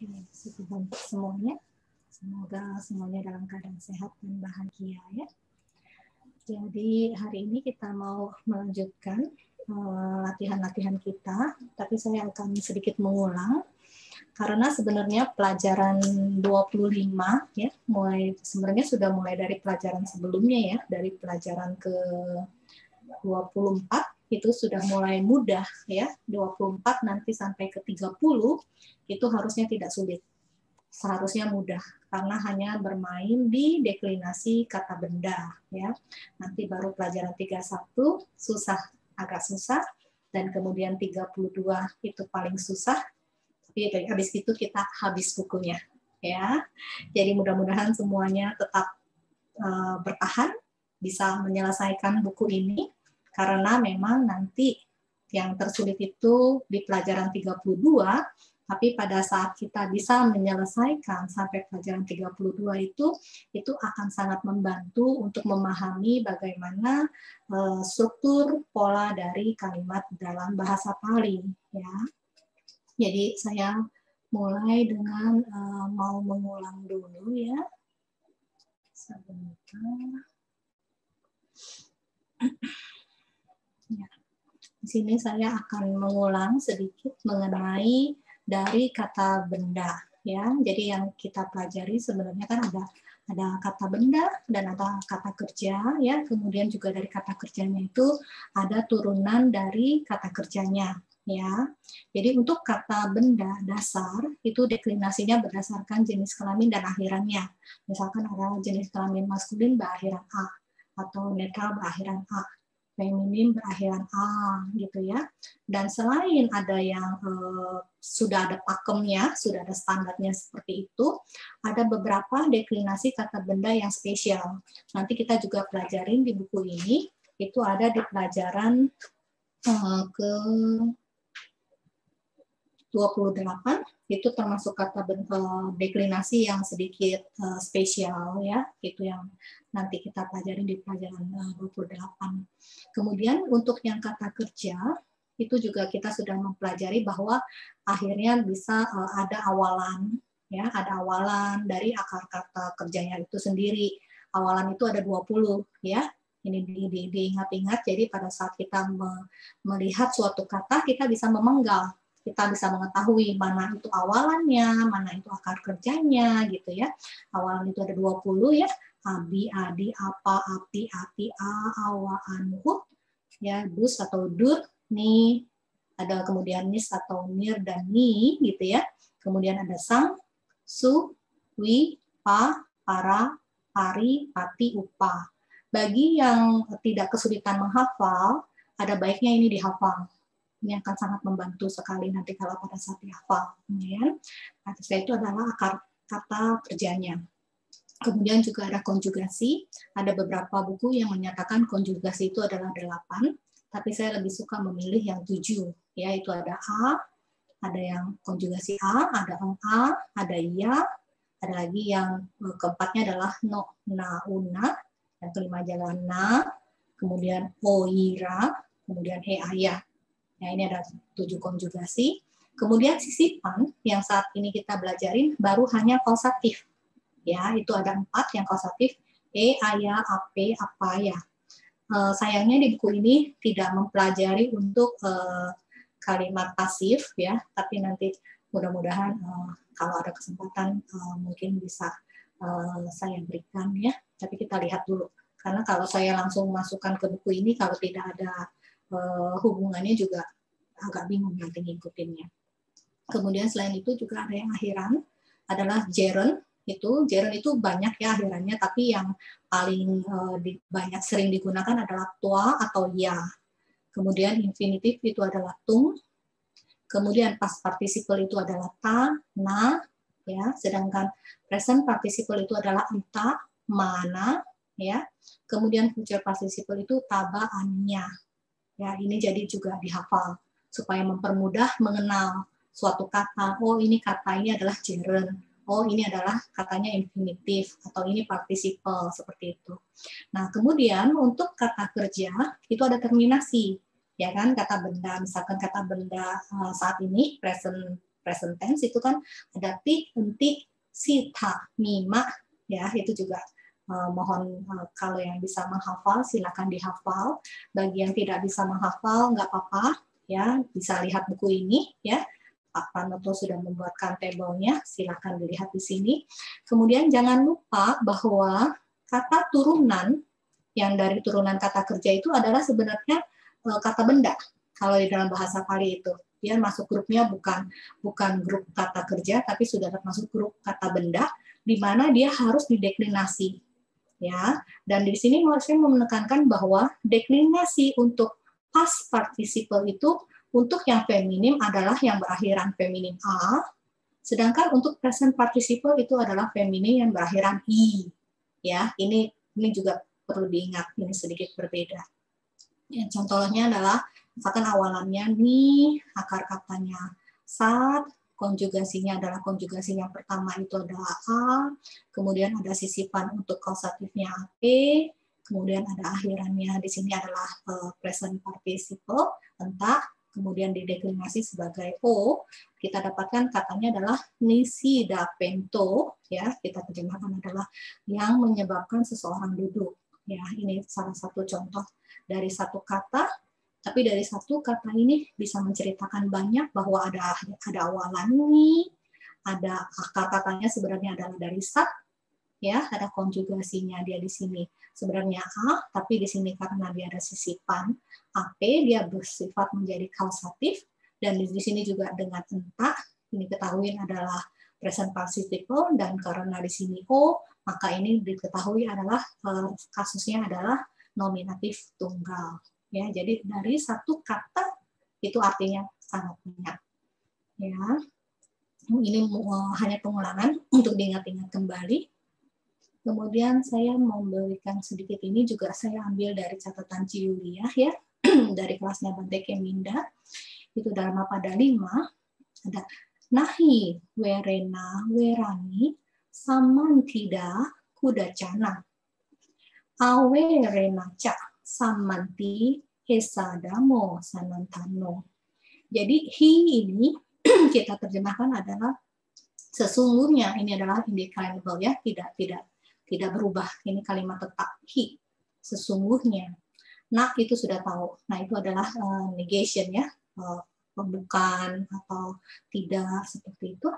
Oke, untuk semuanya. Semoga semuanya dalam keadaan sehat dan bahagia ya. Jadi hari ini kita mau melanjutkan latihan-latihan kita, tapi saya akan sedikit mengulang karena sebenarnya pelajaran 25 ya, sebenarnya sudah mulai dari pelajaran sebelumnya ya, dari pelajaran ke 24 itu sudah mulai mudah ya, 24 nanti sampai ke 30 itu harusnya tidak sulit. Seharusnya mudah karena hanya bermain di deklinasi kata benda ya. Nanti baru pelajaran 31 agak susah, dan kemudian 32 itu paling susah. Tapi habis itu kita habis bukunya ya. Jadi mudah-mudahan semuanya tetap bertahan, bisa menyelesaikan buku ini karena memang nanti yang tersulit itu di pelajaran 32. Tapi pada saat kita bisa menyelesaikan sampai pelajaran 32 itu akan sangat membantu untuk memahami bagaimana struktur pola dari kalimat dalam bahasa Pali ya. Jadi saya mulai dengan mau mengulang dulu ya. Sebentar. Ya. Di sini saya akan mengulang sedikit mengenai dari kata benda ya. Jadi yang kita pelajari sebenarnya kan ada kata benda dan ada kata kerja ya. Kemudian juga dari kata kerjanya itu ada turunan dari kata kerjanya ya. Jadi untuk kata benda dasar itu deklinasinya berdasarkan jenis kelamin dan akhirannya. Misalkan ada jenis kelamin maskulin berakhiran a atau netral berakhiran a, feminin berakhiran A gitu ya. Dan selain ada yang sudah ada pakemnya, sudah ada standarnya seperti itu, ada beberapa deklinasi kata benda yang spesial. Nanti kita juga pelajarin di buku ini, itu ada di pelajaran ke 28, itu termasuk kata deklinasi yang sedikit spesial ya, itu yang nanti kita pelajari di pelajaran 28. Kemudian untuk yang kata kerja itu juga kita sudah mempelajari bahwa akhirnya bisa ada awalan ya, ada awalan dari akar kata kerjanya itu sendiri. Awalan itu ada 20 ya. Ini diingat-ingat, jadi pada saat kita melihat suatu kata kita bisa memenggal. Kita bisa mengetahui mana itu awalannya, mana itu akar kerjanya gitu ya. Awalan itu ada 20 ya. Abi, adi, apa, api, ati, a, awa, anu, ya, dus atau dur, ni, ada kemudian nis atau nir dan ni gitu ya. Kemudian ada sang, su, wi, pa, para, pari, pati, upa. Bagi yang tidak kesulitan menghafal, ada baiknya ini dihafal. Ini akan sangat membantu sekali nanti kalau pada saat dihafal. Ya. Nah, itu adalah akar kata kerjanya. Kemudian juga ada konjugasi. Ada beberapa buku yang menyatakan konjugasi itu adalah 8, tapi saya lebih suka memilih yang 7. Ya, itu ada a, ada yang konjugasi a, ada a, ada ya, ada lagi yang keempatnya adalah no, na, una, yang kelima adalah na, kemudian oira, kemudian ayah. Ya, ini ada 7 konjugasi. Kemudian sisipan yang saat ini kita belajarin baru hanya kausatif. Ya, itu ada 4 yang kausatif, aya, ape, apa ya. Sayangnya di buku ini tidak mempelajari untuk kalimat pasif ya, tapi nanti mudah-mudahan kalau ada kesempatan mungkin bisa saya berikan ya. Tapi kita lihat dulu, karena kalau saya langsung masukkan ke buku ini kalau tidak ada hubungannya juga agak bingung nanti ngikutinnya. Kemudian selain itu juga ada yang akhiran, adalah gerund. Gerund itu banyak ya akhirannya, tapi yang paling banyak sering digunakan adalah tua atau ya. Kemudian infinitif itu adalah tung. Kemudian past participle itu adalah ta, na, ya. Sedangkan present participle itu adalah entah, mana, ya. Kemudian future participle itu taba, anya. Ya, ini jadi juga dihafal supaya mempermudah mengenal suatu kata. Oh, ini kata ini adalah gerund. Oh, ini adalah katanya infinitif atau ini participle seperti itu. Nah, kemudian untuk kata kerja itu ada terminasi. Ya kan, kata benda, misalkan kata benda saat ini present present tense itu kan ada ti, enti, sita, mima, ya itu juga mohon kalau yang bisa menghafal silakan dihafal. Bagi yang tidak bisa menghafal nggak apa-apa, ya bisa lihat buku ini, ya. Pak Pranoto sudah membuatkan tabelnya, silakan dilihat di sini. Kemudian jangan lupa bahwa kata turunan yang dari turunan kata kerja itu adalah sebenarnya kata benda. Kalau di dalam bahasa Pali itu, dia masuk grupnya bukan grup kata kerja, tapi sudah termasuk grup kata benda, di mana dia harus dideklinasi, ya. Dan di sini saya mau menekankan bahwa deklinasi untuk past participle itu untuk yang feminim adalah yang berakhiran feminim a, sedangkan untuk present participle itu adalah feminim yang berakhiran i. Ya, ini juga perlu diingat, ini sedikit berbeda. Ya, contohnya adalah misalkan awalannya nih, akar katanya sat, konjugasinya adalah konjugasi yang pertama itu adalah a, kemudian ada sisipan untuk kausatifnya ap, kemudian ada akhirannya di sini adalah present participle entah, kemudian dideklinasi sebagai o, kita dapatkan katanya adalah nisida pento, ya kita terjemahkan adalah yang menyebabkan seseorang duduk. Ya, ini salah satu contoh dari satu kata, tapi dari satu kata ini bisa menceritakan banyak bahwa ada awalan nih, ada akar katanya sebenarnya adalah dari sat, ya ada konjugasinya dia di sini sebenarnya a, tapi di sini karena dia ada sisipan ap, dia bersifat menjadi kausatif, dan di sini juga dengan entah, ini ketahui adalah present participle, dan karena di sini o, maka ini diketahui adalah kasusnya adalah nominatif tunggal, ya. Jadi dari satu kata itu artinya sangat banyak, ya. Ini hanya pengulangan untuk diingat-ingat kembali. Kemudian saya memberikan sedikit ini juga saya ambil dari catatan Ciulia, ya, dari kelasnya Bante Keminda. Itu dalam pada 5 ada nahi werena werani samantida kudacana awe renaca samanti esadamo sanantano. Jadi hi ini kita terjemahkan adalah sesungguhnya, ini adalah indeclinable, ya, tidak berubah, ini kalimat tetap hi, sesungguhnya. Nah, itu sudah tahu. Nah, itu adalah negation, ya, bukan atau tidak, seperti itu.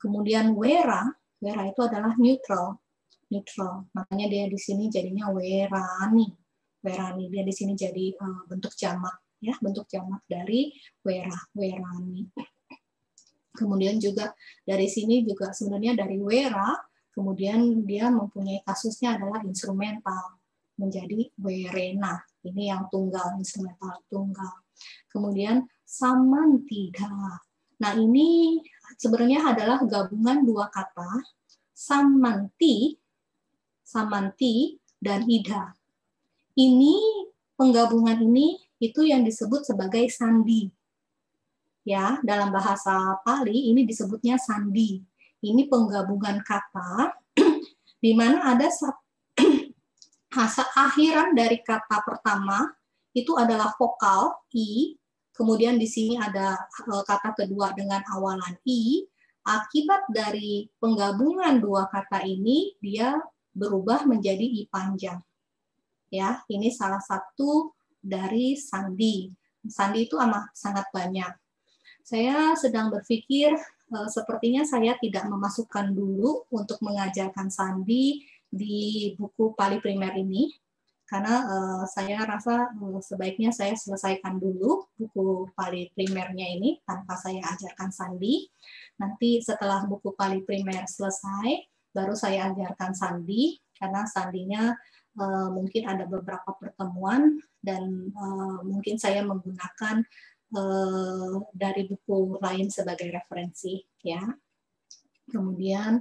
Kemudian wera itu adalah neutral. Makanya dia di sini jadinya werani. Dia di sini jadi bentuk jamak, ya, bentuk jamak dari werani. Kemudian juga dari sini juga sebenarnya dari wera, kemudian dia mempunyai kasusnya adalah instrumental, menjadi werena. Ini yang tunggal, instrumental tunggal. Kemudian samantida. Nah, ini sebenarnya adalah gabungan dua kata, samanti dan ida. Ini penggabungan ini itu yang disebut sebagai sandi. Ya, dalam bahasa Pali ini disebutnya sandi. Ini penggabungan kata di mana ada akhiran dari kata pertama itu adalah vokal i, kemudian di sini ada kata kedua dengan awalan i. Akibat dari penggabungan dua kata ini dia berubah menjadi i panjang. Ya, ini salah satu dari sandi. Sandi itu amat sangat banyak. Saya sedang berpikir sepertinya saya tidak memasukkan dulu untuk mengajarkan sandi di buku Pali Primer ini, karena saya rasa sebaiknya saya selesaikan dulu buku Pali Primernya ini tanpa saya ajarkan sandi. Nanti setelah buku Pali Primer selesai, baru saya ajarkan sandi, karena sandinya mungkin ada beberapa pertemuan dan mungkin saya menggunakan dari buku lain sebagai referensi, ya. Kemudian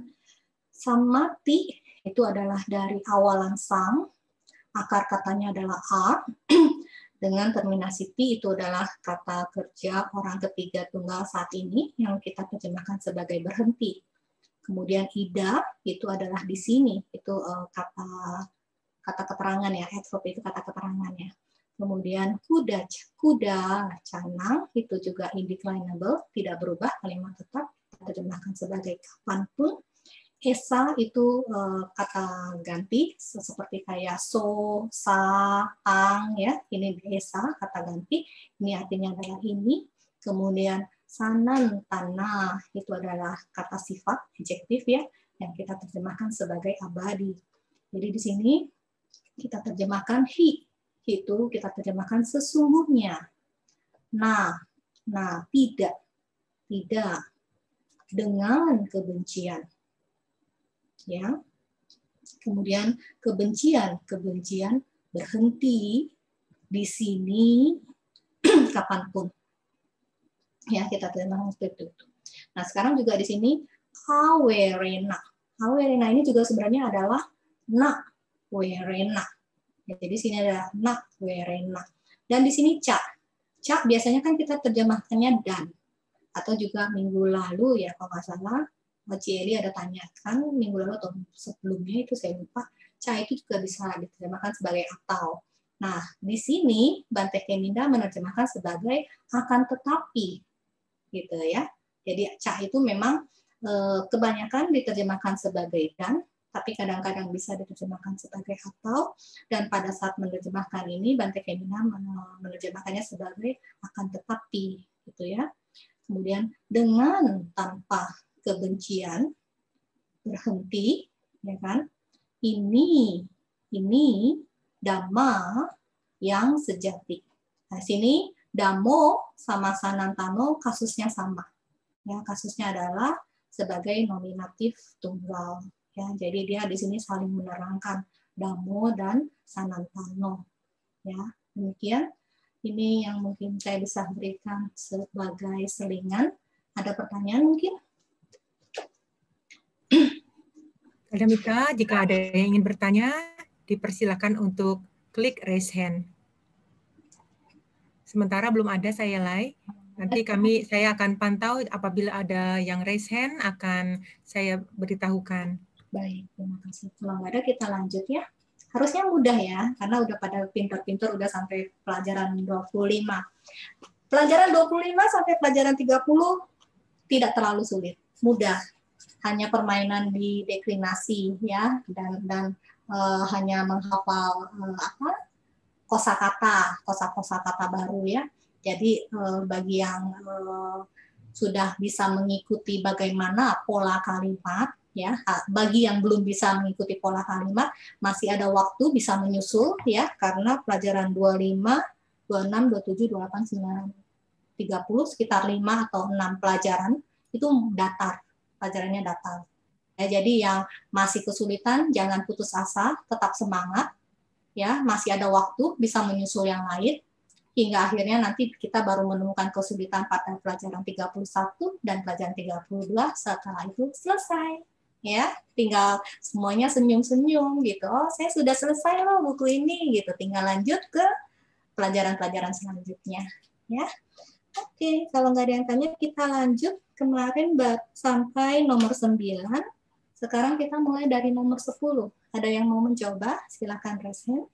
samati itu adalah dari awalan sang, akar katanya adalah a, dengan terminasi ti itu adalah kata kerja orang ketiga tunggal saat ini yang kita terjemahkan sebagai berhenti. Kemudian ida itu adalah di sini, itu kata keterangan, ya, adverb itu kata keterangannya. Kemudian kuda canang itu juga indeclinable, tidak berubah, kalimat tetap, terjemahkan sebagai kapanpun. Esa itu kata ganti, seperti kayak so, sa, ang, ya. Ini esa, kata ganti. Ini artinya adalah ini. Kemudian sanan, tanah, itu adalah kata sifat, adjektif, ya, yang kita terjemahkan sebagai abadi. Jadi di sini kita terjemahkan hi, itu kita terjemahkan sesungguhnya. Nah, tidak dengan kebencian. Ya. Kemudian kebencian berhenti di sini kapanpun. Ya, kita terjemahkan seperti itu. Nah, sekarang juga di sini hawerena. Hawerena ini juga sebenarnya adalah nak werena. Ya, jadi sini ada nak werena. Dan di sini cak. Cak biasanya kan kita terjemahkannya dan. Atau juga minggu lalu ya kalau nggak salah, Ci Eli ada tanyakan minggu lalu atau sebelumnya itu saya lupa, ca itu juga bisa diterjemahkan sebagai atau. Nah, di sini Bante Keminda menerjemahkan sebagai akan tetapi, gitu ya. Jadi ca itu memang kebanyakan diterjemahkan sebagai dan, tapi kadang-kadang bisa diterjemahkan sebagai atau. Dan pada saat menerjemahkan ini Bante Keminda menerjemahkannya sebagai akan tetapi, gitu ya. Kemudian dengan tanpa kebencian berhenti, ya kan? Ini dhamma yang sejati. Nah, sini dhammo sama sanantano kasusnya sama. Ya, kasusnya adalah sebagai nominatif tunggal. Ya, jadi dia di sini saling menerangkan dhammo dan sanantano. Ya, demikian. Ini yang mungkin saya bisa berikan sebagai selingan. Ada pertanyaan mungkin? Kadamita, jika ada yang ingin bertanya, dipersilakan untuk klik raise hand. Sementara belum ada, saya Lai. Nanti saya akan pantau apabila ada yang raise hand, akan saya beritahukan. Baik, terima kasih. Kalau nggak ada, kita lanjut ya. Harusnya mudah ya, karena udah pada pintar-pintar, udah sampai pelajaran 25. Pelajaran 25 sampai pelajaran 30 tidak terlalu sulit, mudah. Hanya permainan di deklinasi ya, dan hanya menghafal kosakata baru ya. Jadi bagi yang sudah bisa mengikuti bagaimana pola kalimat ya, bagi yang belum bisa mengikuti pola kalimat masih ada waktu bisa menyusul ya, karena pelajaran 25, 26, 27, 28, 29, 30 sekitar 5 atau 6 pelajaran itu datar, pelajarannya datar. Ya, jadi yang masih kesulitan jangan putus asa, tetap semangat. Ya, masih ada waktu bisa menyusul yang lain hingga akhirnya nanti kita baru menemukan kesulitan pada pelajaran 31 dan pelajaran 32, setelah itu selesai. Ya, tinggal semuanya senyum-senyum gitu. Oh, saya sudah selesai loh buku ini gitu. Tinggal lanjut ke pelajaran-pelajaran selanjutnya, ya. Oke, kalau nggak ada yang tanya, kita lanjut. Kemarin sampai nomor 9. Sekarang kita mulai dari nomor 10. Ada yang mau mencoba? Silakan raise hand.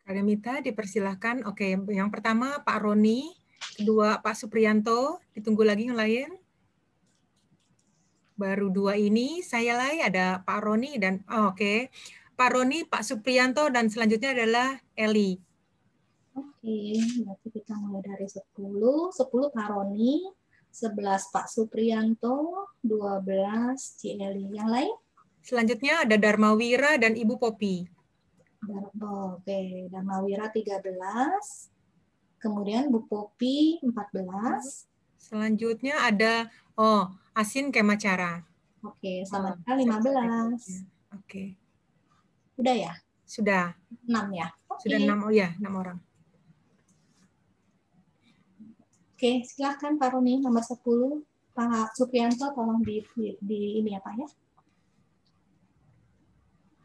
Kadamita, dipersilahkan. Oke, yang pertama Pak Roni, kedua Pak Supriyanto, ditunggu lagi yang lain. Baru 2 ini, saya Lai, ada Pak Roni dan oke. Pak Roni, Pak Supriyanto, dan selanjutnya adalah Eli. Oke, berarti kita mulai dari 10. 10 Pak Roni, 11 Pak Supriyanto, 12 Ci Eli. Yang lain? Selanjutnya ada Dharmawira dan Ibu Popi. Oke, Dharmawira 13. Kemudian Bu Popi 14. Selanjutnya ada Asin Kemacara. Oke, Samantha 15. Oke. Udah ya? Sudah. 6 ya? Sudah 6, oh ya, 6 orang. Oke, silakan Pak Roni nomor 10. Pak Supriyanto tolong di ini ya Pak ya.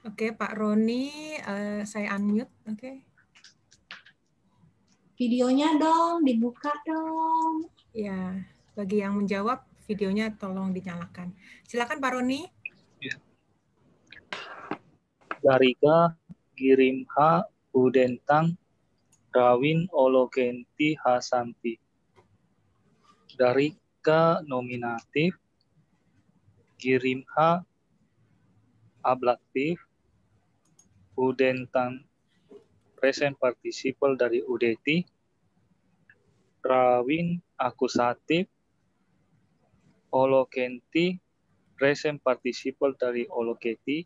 Oke, Pak Roni, saya unmute. Oke. Videonya dong, dibuka dong. Ya, bagi yang menjawab, videonya tolong dinyalakan. Silakan Pak Roni. Ya. Gariga, Girimha, Udentang, Rawin Olokenti Hasanti. Darika nominatif, Girimha ablatif, Udentan present participle dari Udeti, Rawin akusatif, Olokenti present participle dari Oloketi,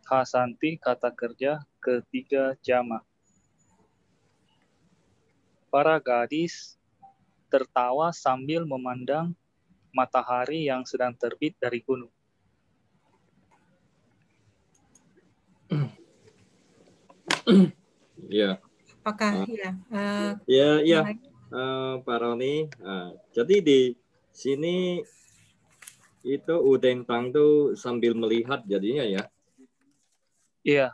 Hasanti kata kerja ketiga jamak. Para gadis tertawa sambil memandang matahari yang sedang terbit dari gunung. Ya. Apakah Ya, Pak Roni. Jadi di sini itu Udentang tuh sambil melihat jadinya ya. Iya.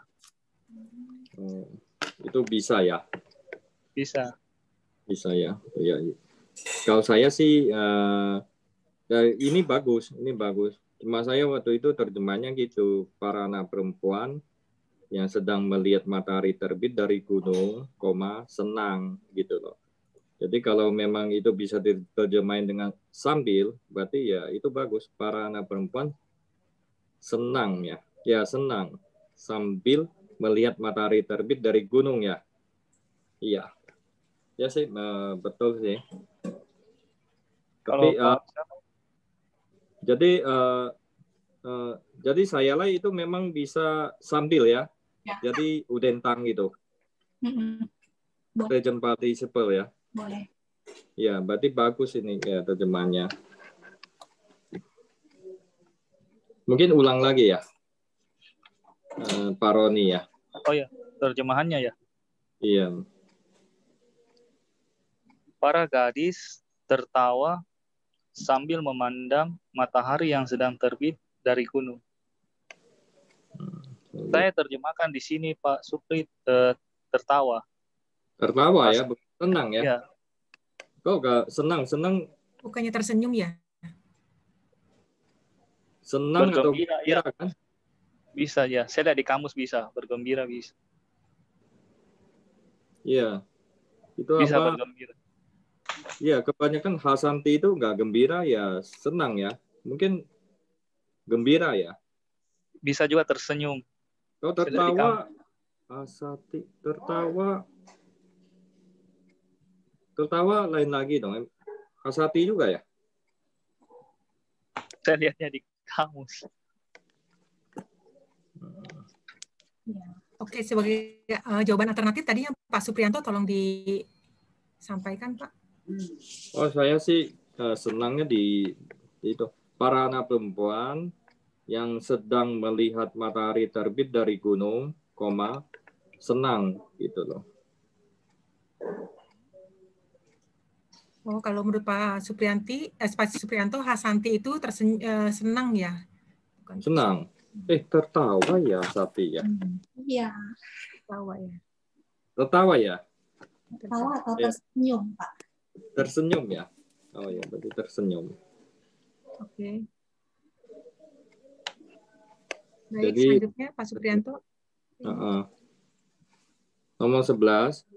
Itu bisa ya. Bisa ya. Ya. Kalau saya sih ini bagus. Cuma saya waktu itu terjemahnya gitu, para anak perempuan yang sedang melihat matahari terbit dari gunung, senang gitu loh. Jadi kalau memang itu bisa diterjemahin dengan sambil, berarti ya itu bagus. Para anak perempuan senang ya. Ya senang sambil melihat matahari terbit dari gunung ya. Iya. Ya sih, betul sih. Tapi jadi saya lah itu memang bisa sambil ya. Jadi udentang gitu. Present participle ya. Boleh. Ya, berarti bagus ini ya terjemahannya. Mungkin ulang lagi ya, Pak Roni ya. Oh ya, terjemahannya ya. Iya. Para gadis tertawa sambil memandang matahari yang sedang terbit dari gunung. Saya terjemahkan di sini Pak Supri, tertawa. Tertawa ya, senang ya. Ya. Kok gak senang? Bukannya tersenyum ya? Senang bergembira, atau gembira kan? Bisa ya, saya lihat di kamus bisa, bergembira bisa. Iya. Itu bisa apa? Bergembira. Iya, kebanyakan Hasanti itu nggak gembira ya senang ya. Mungkin gembira ya. Bisa juga tersenyum. Kalau tertawa, Hasanti tertawa lain lagi dong. Hasati juga ya? Saya lihatnya di kamus. Oke, sebagai jawaban alternatif tadi yang Pak Suprianto tolong disampaikan, Pak. Oh, saya sih senangnya di itu. Para anak perempuan yang sedang melihat matahari terbit dari gunung, senang gitu loh. Oh, kalau menurut Pak Suprianto, Hasanti itu senang ya? Bukan senang. Tertawa ya, Sapi ya? Iya. Tertawa ya. Tertawa ya? Tertawa atau tersenyum, Pak? Tersenyum ya? Oh ya, berarti tersenyum. Oke. Baik, jadi, selanjutnya Pak Suprianto. Nomor 11.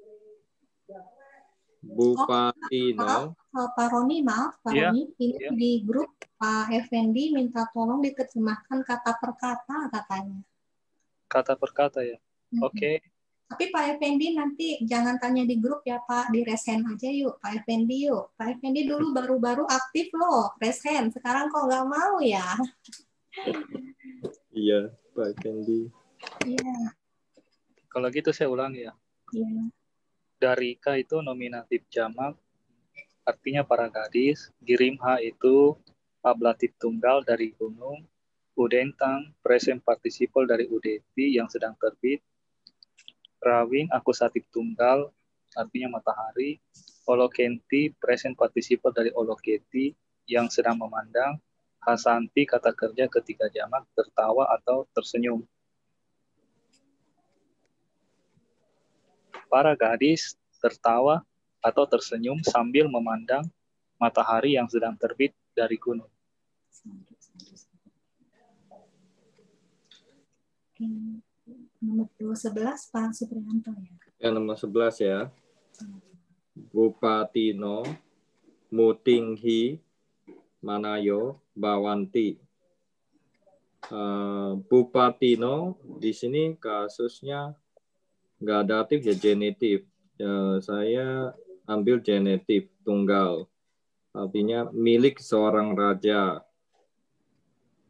Bupati Pak Roni, maaf Pak Roni, ini di grup Pak Effendi minta tolong diterjemahkan kata per kata katanya. Kata per kata ya. Oke. Tapi Pak Effendi nanti jangan tanya di grup ya Pak, di resen aja yuk Pak Effendi yuk. Pak Effendi dulu baru-baru aktif loh resen, sekarang kok nggak mau ya? Iya Pak Effendi. Iya. Kalau gitu saya ulangi ya. Iya. Darika itu nominatif jamak, artinya para gadis. Girimha itu ablatif tunggal dari gunung. Udentang present participle dari Udeti yang sedang terbit. Rawin akusatif tunggal, artinya matahari. Olokenti present participle dari Oloketi yang sedang memandang. Hasanti kata kerja ketiga jamak, tertawa atau tersenyum. Para gadis tertawa atau tersenyum sambil memandang matahari yang sedang terbit dari gunung. Nomor 11 Pak Suprianto ya. Yang nomor 11 ya. Bupatino, Mutinghi, Manayo, Bawanti. Bupatino di sini kasusnya nggak datif ya, genitif. Saya ambil genitif tunggal, artinya milik seorang raja.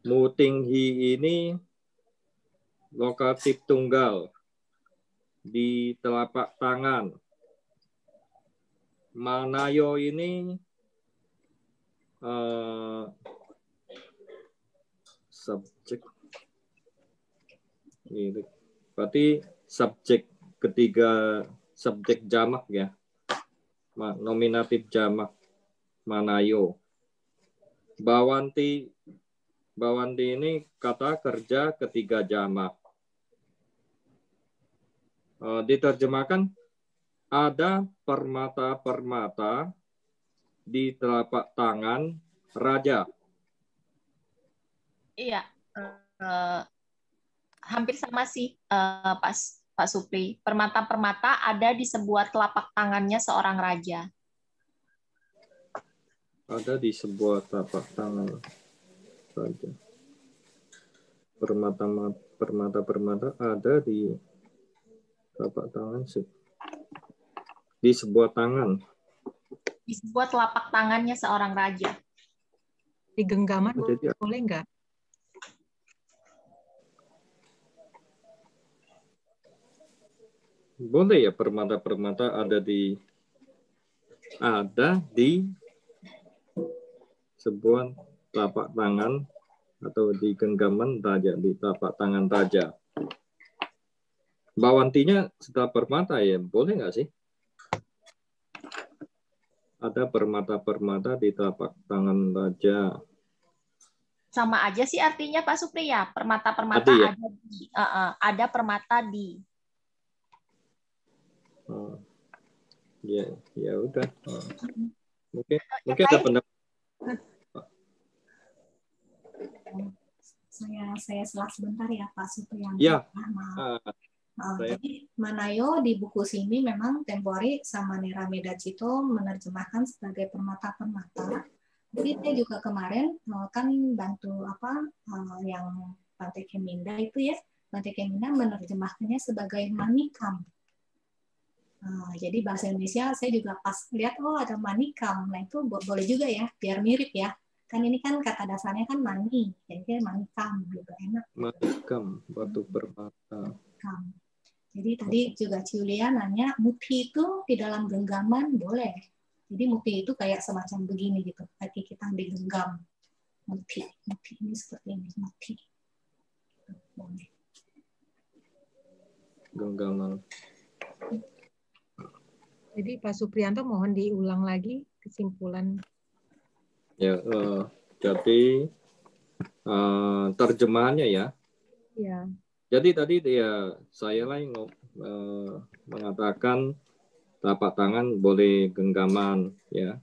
Mutinghi ini lokatif tunggal di telapak tangan. Manayo ini subjek. Berarti subjek ketiga, subjek jamak ya. Nominatif jamak Manayo. Bawanti ini kata kerja ketiga jamak. Diterjemahkan ada permata-permata di telapak tangan raja. Iya, hampir sama sih Pak Supri. Permata-permata ada di sebuah telapak tangannya seorang raja. Ada di sebuah telapak tangan raja. Permata-permata ada di telapak tangan di sebuah tangan. Di sebuah telapak tangannya seorang raja. Di genggaman Jadi, boleh nggak? boleh ya, permata-permata ada di sebuah telapak tangan atau di genggaman raja, di telapak tangan raja. Bawantinya setelah permata ya, boleh nggak sih? Ada permata-permata di telapak tangan raja. Sama aja sih artinya Pak Supri ya. Permata-permata ya? ada di, ada permata di. Ya udah. Mungkin ada pendapat. Saya selah sebentar ya Pak Supriyanto. Ya. Jadi Manayo di buku sini memang Tempori sama Nira Medacito menerjemahkan sebagai permata-permata. Jadi saya juga kemarin kan bantu yang Bante Keminda itu ya, Bante Keminda menerjemahkannya sebagai manikam. Jadi bahasa Indonesia saya juga pas lihat ada manikam, nah itu boleh juga ya, biar mirip ya. Kan ini kan kata dasarnya kan mani, jadi manikam juga enak. Manikam, batu permata. Manikam. Jadi tadi juga Ciulia nanya, muti itu di dalam genggaman boleh. Jadi muti itu kayak semacam begini gitu, kaki kita digenggam. Muti ini seperti ini, muti. Boleh. Genggaman. Jadi Pak Supriyanto mohon diulang lagi kesimpulan. Ya, jadi terjemahannya ya. Ya. Jadi tadi saya mengatakan telapak tangan boleh genggaman ya.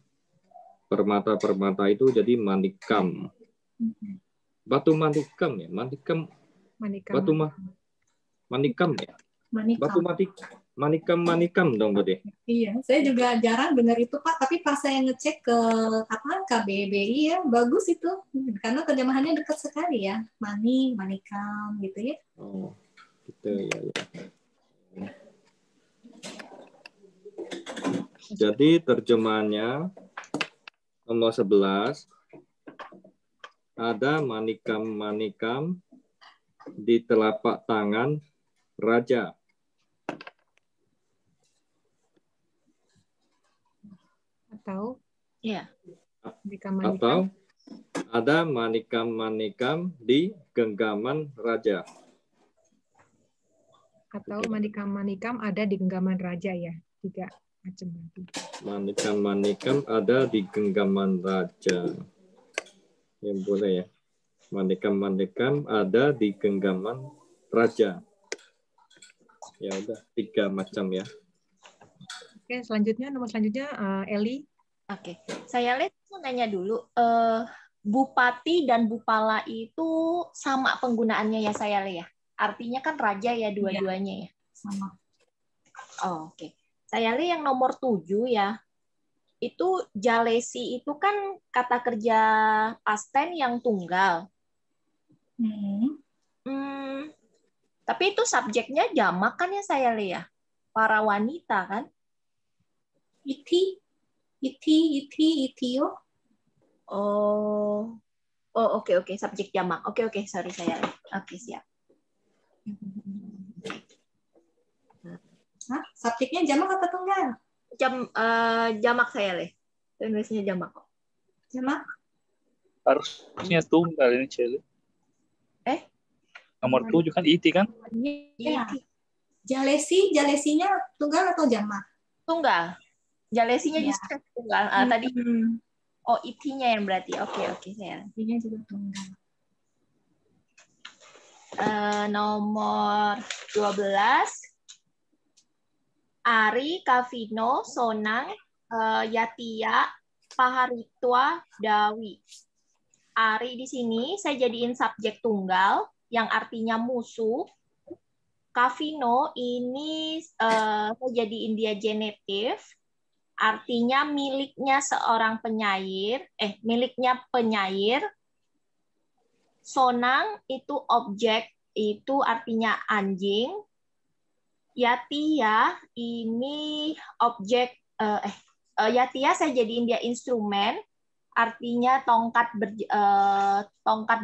Permata-permata itu jadi manikam. Batu manikam ya, manikam. Batu manikam ya. Batu manikam dong berarti. Iya, saya juga jarang dengar itu Pak, tapi pas saya ngecek ke KBBI ya, bagus itu. Karena terjemahannya dekat sekali ya. Manikam gitu ya. Oh, gitu ya. Jadi terjemahannya nomor 11 ada manikam di telapak tangan raja. Atau ya. Atau ada manikam di genggaman raja. Atau manikam ada di genggaman raja ya, 3 macam lagi. Manikam ada di genggaman raja. Yang boleh ya. Manikam ada di genggaman raja. Ya udah 3 macam ya. Oke, nomor selanjutnya Eli. Oke, saya lihat mau nanya dulu. Bupati dan Bupala itu sama penggunaannya ya saya lihat. Artinya kan raja ya dua-duanya ya. Sama. Oh, oke. Saya lihat yang nomor 7 ya. Itu jalesi itu kan kata kerja past tense yang tunggal. Tapi itu subjeknya jamak kan ya saya lihat. Para wanita kan? Iti, itio. Oh, oke. Subjek jamak. Oke, sorry saya lihat. Oke, siap. Hah? Subjeknya jamak apa tunggal? Jamak saya lihat. Tulisnya jamak kok. Jamak. Harusnya tunggal ini Celi. Nomor 7 kan iti kan? Iya. Jalesinya tunggal atau jamak? Tunggal. Jalesinya Ya. justru tunggal. Tadi itinya yang berarti. Oke saya. Itinya juga tunggal. Nomor 12. Ari, Kavino, Sonang, Yatia, Paharitwa, Dawi. Ari di sini saya jadiin subjek tunggal yang artinya musuh. Kavino ini saya jadiin dia genitif, artinya miliknya seorang penyair, miliknya penyair. Sonang itu objek, itu artinya anjing. Yatia ini objek, Yatia saya jadiin dia instrumen, artinya tongkat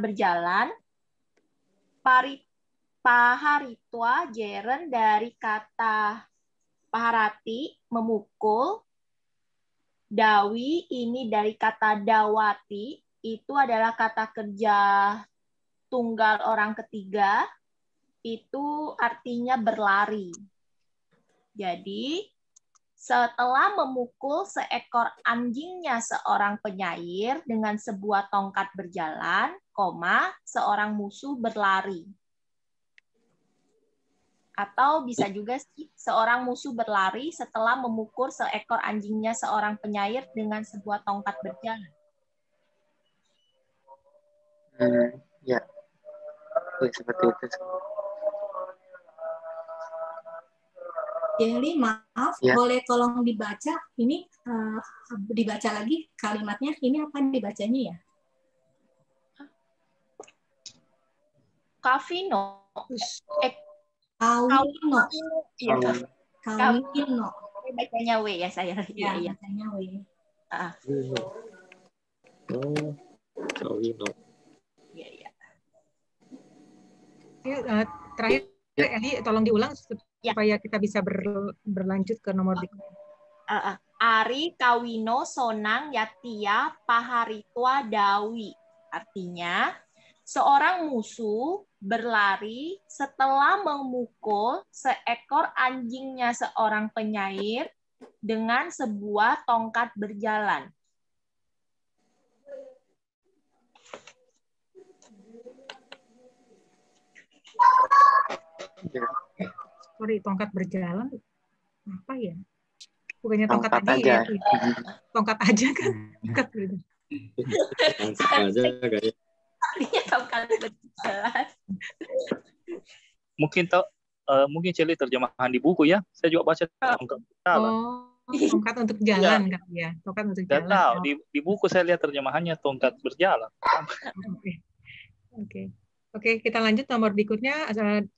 berjalan. Paharitwa jeren dari kata paharati memukul. Dawi ini dari kata dawati, itu adalah kata kerja tunggal orang ketiga, itu artinya berlari. Jadi setelah memukul seekor anjingnya seorang penyair dengan sebuah tongkat berjalan, seorang musuh berlari. Atau bisa juga sih, seorang musuh berlari setelah memukul seekor anjingnya seorang penyair dengan sebuah tongkat berjalan. Ya, seperti itu. Jelly, maaf, Ya. boleh tolong dibaca? Ini dibaca lagi kalimatnya. Ini apa dibacanya ya? Kavino. Kawino. Iya. Kawino. Bacanya W ya saya. Ya, bacanya W. Kawino. Iya. Terakhir, Eli, tolong diulang supaya kita bisa berlanjut ke nomor berikutnya. Ari, Kawino, Sonang, Yatia, Paharitwa, Dawi. Artinya, seorang musuh berlari setelah memukul seekor anjingnya seorang penyair dengan sebuah tongkat berjalan. Sorry, tongkat berjalan apa ya? Bukannya tongkat aja aja. ya? Tongkat aja kan? Tongkat berjalan. Aja kayaknya. Artinya tongkat berjalan. Mungkin Celi terjemahan di buku ya. Saya juga baca tongkat berjalan. Tongkat untuk jalan kan ya? Tongkat untuk Nggak jalan. tahu, di buku saya lihat terjemahannya tongkat berjalan. Oke, kita lanjut nomor berikutnya.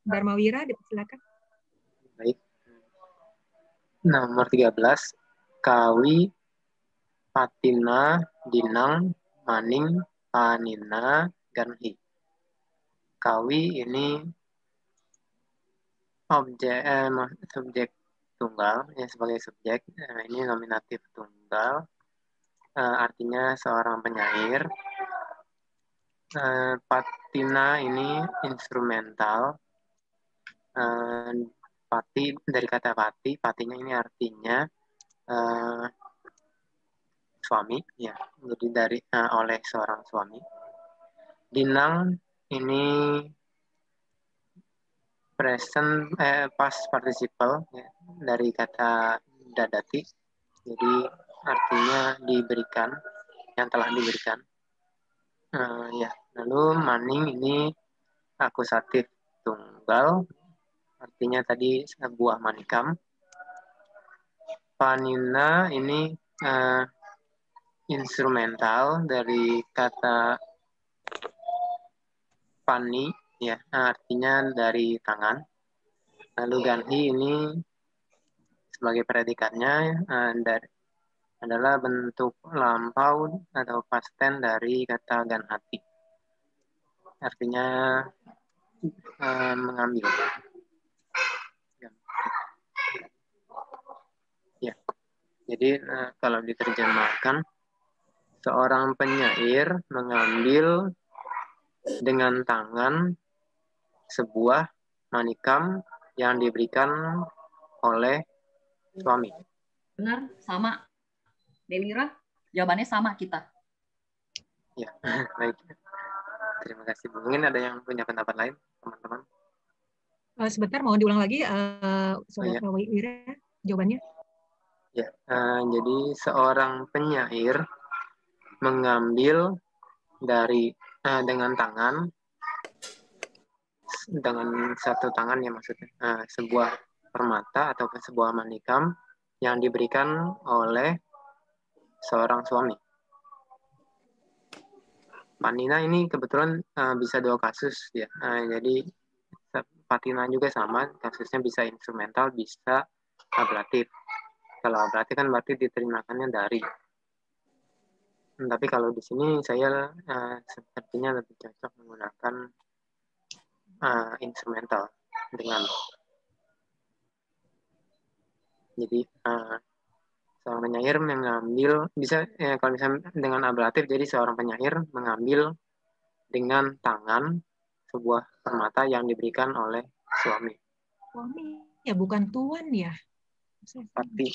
Darmawira, dipersilakan. Baik. Nomor 13. Kawi, Patina, Dinang, Maning, Panina, Ganhi. Kawi ini subjek tunggal, ya sebagai subjek. Ini nominatif tunggal, artinya seorang penyair. Patina ini instrumental. Pati dari kata pati, patinya ini artinya suami, ya, jadi dari oleh seorang suami. Dinang ini present past participle, ya, dari kata dadati, jadi artinya diberikan, yang telah diberikan. Ya, lalu maning ini akusatif tunggal, artinya tadi buah manikam. Panina ini instrumental dari kata pani, ya, artinya dari tangan. Lalu ganhi ini sebagai predikatnya adalah bentuk lampau atau past tense dari kata ganhati. Artinya mengambil. Ya, jadi kalau diterjemahkan, seorang penyair mengambil dengan tangan sebuah manikam yang diberikan oleh suami. Benar, sama. Delira, jawabannya sama kita. Ya, baik. Terima kasih. Mungkin ada yang punya pendapat lain, teman-teman? Sebentar, mau diulang lagi, Iya. Wira, jawabannya? Ya, jadi seorang penyair mengambil dengan tangan, dengan satu tangan ya maksudnya, sebuah permata atau sebuah manikam yang diberikan oleh seorang suami. Panina ini kebetulan bisa 2 kasus ya. Jadi patina juga sama, kasusnya bisa instrumental, bisa ablatif. Kalau ablatif kan berarti diterjemahkannya dari. Tapi kalau di sini saya sepertinya lebih cocok menggunakan instrumental dengan. Jadi seorang penyair mengambil, bisa kalau misalnya dengan ablatif, jadi seorang penyair mengambil dengan tangan sebuah permata yang diberikan oleh suami. Suami ya, bukan tuan ya? Pati.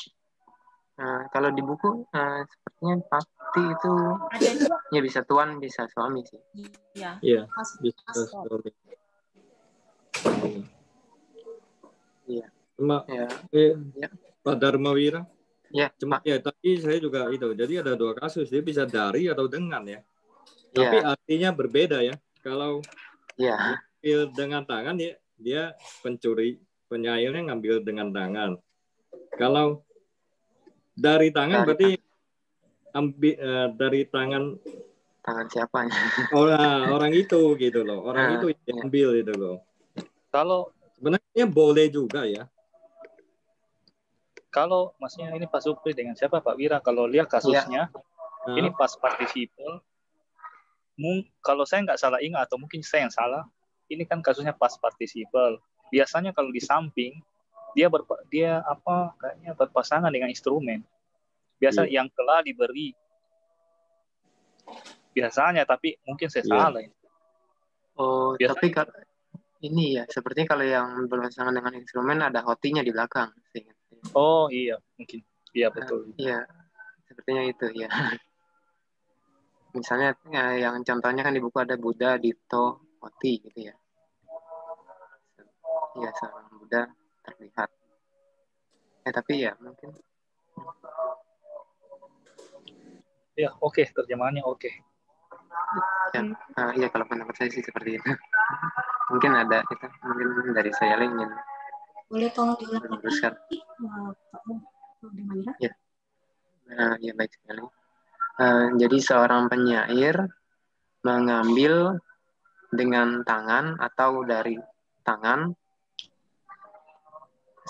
Kalau di buku sepertinya pati itu ya bisa tuan, bisa suami sih. Iya. Iya, bisa suami. Iya. Ya. Pak Dharmawira. Ya, Cuma ya tadi saya juga itu. Jadi ada 2 kasus, dia bisa dari atau dengan ya. Tapi artinya berbeda ya. Kalau ngambil dengan tangan ya, dia pencuri, penyairnya ngambil dengan tangan. Kalau dari tangan berarti ambil dari tangan siapa? Orang itu gitu loh. Orang itu yang ambil itu loh. Kalau sebenarnya boleh juga ya. Kalau maksudnya ini Pak Supri dengan siapa Pak Wira, kalau lihat kasusnya, ini past participle. Kalau saya nggak salah ingat, atau mungkin saya yang salah, ini kan kasusnya past participle. Biasanya kalau di samping, dia kayaknya berpasangan dengan instrumen. Biasa yang telah diberi. Biasanya, tapi mungkin saya salah. Oh, tapi ini ya, sepertinya kalau yang berpasangan dengan instrumen ada hotinya di belakang. Oh iya, mungkin. Iya betul. Iya, sepertinya itu ya. Misalnya yang contohnya kan di buku ada Buddha, Dito, Hoti gitu ya. Iya, seorang Buddha terlihat. Tapi ya mungkin. Ya oke, terjemahannya oke. Iya, kalau pendapat saya sih seperti itu. Mungkin ada kita, mungkin dari saya ingin. Boleh tolong diulang lagi? Ya. Ya baik sekali. Jadi seorang penyair mengambil dengan tangan atau dari tangan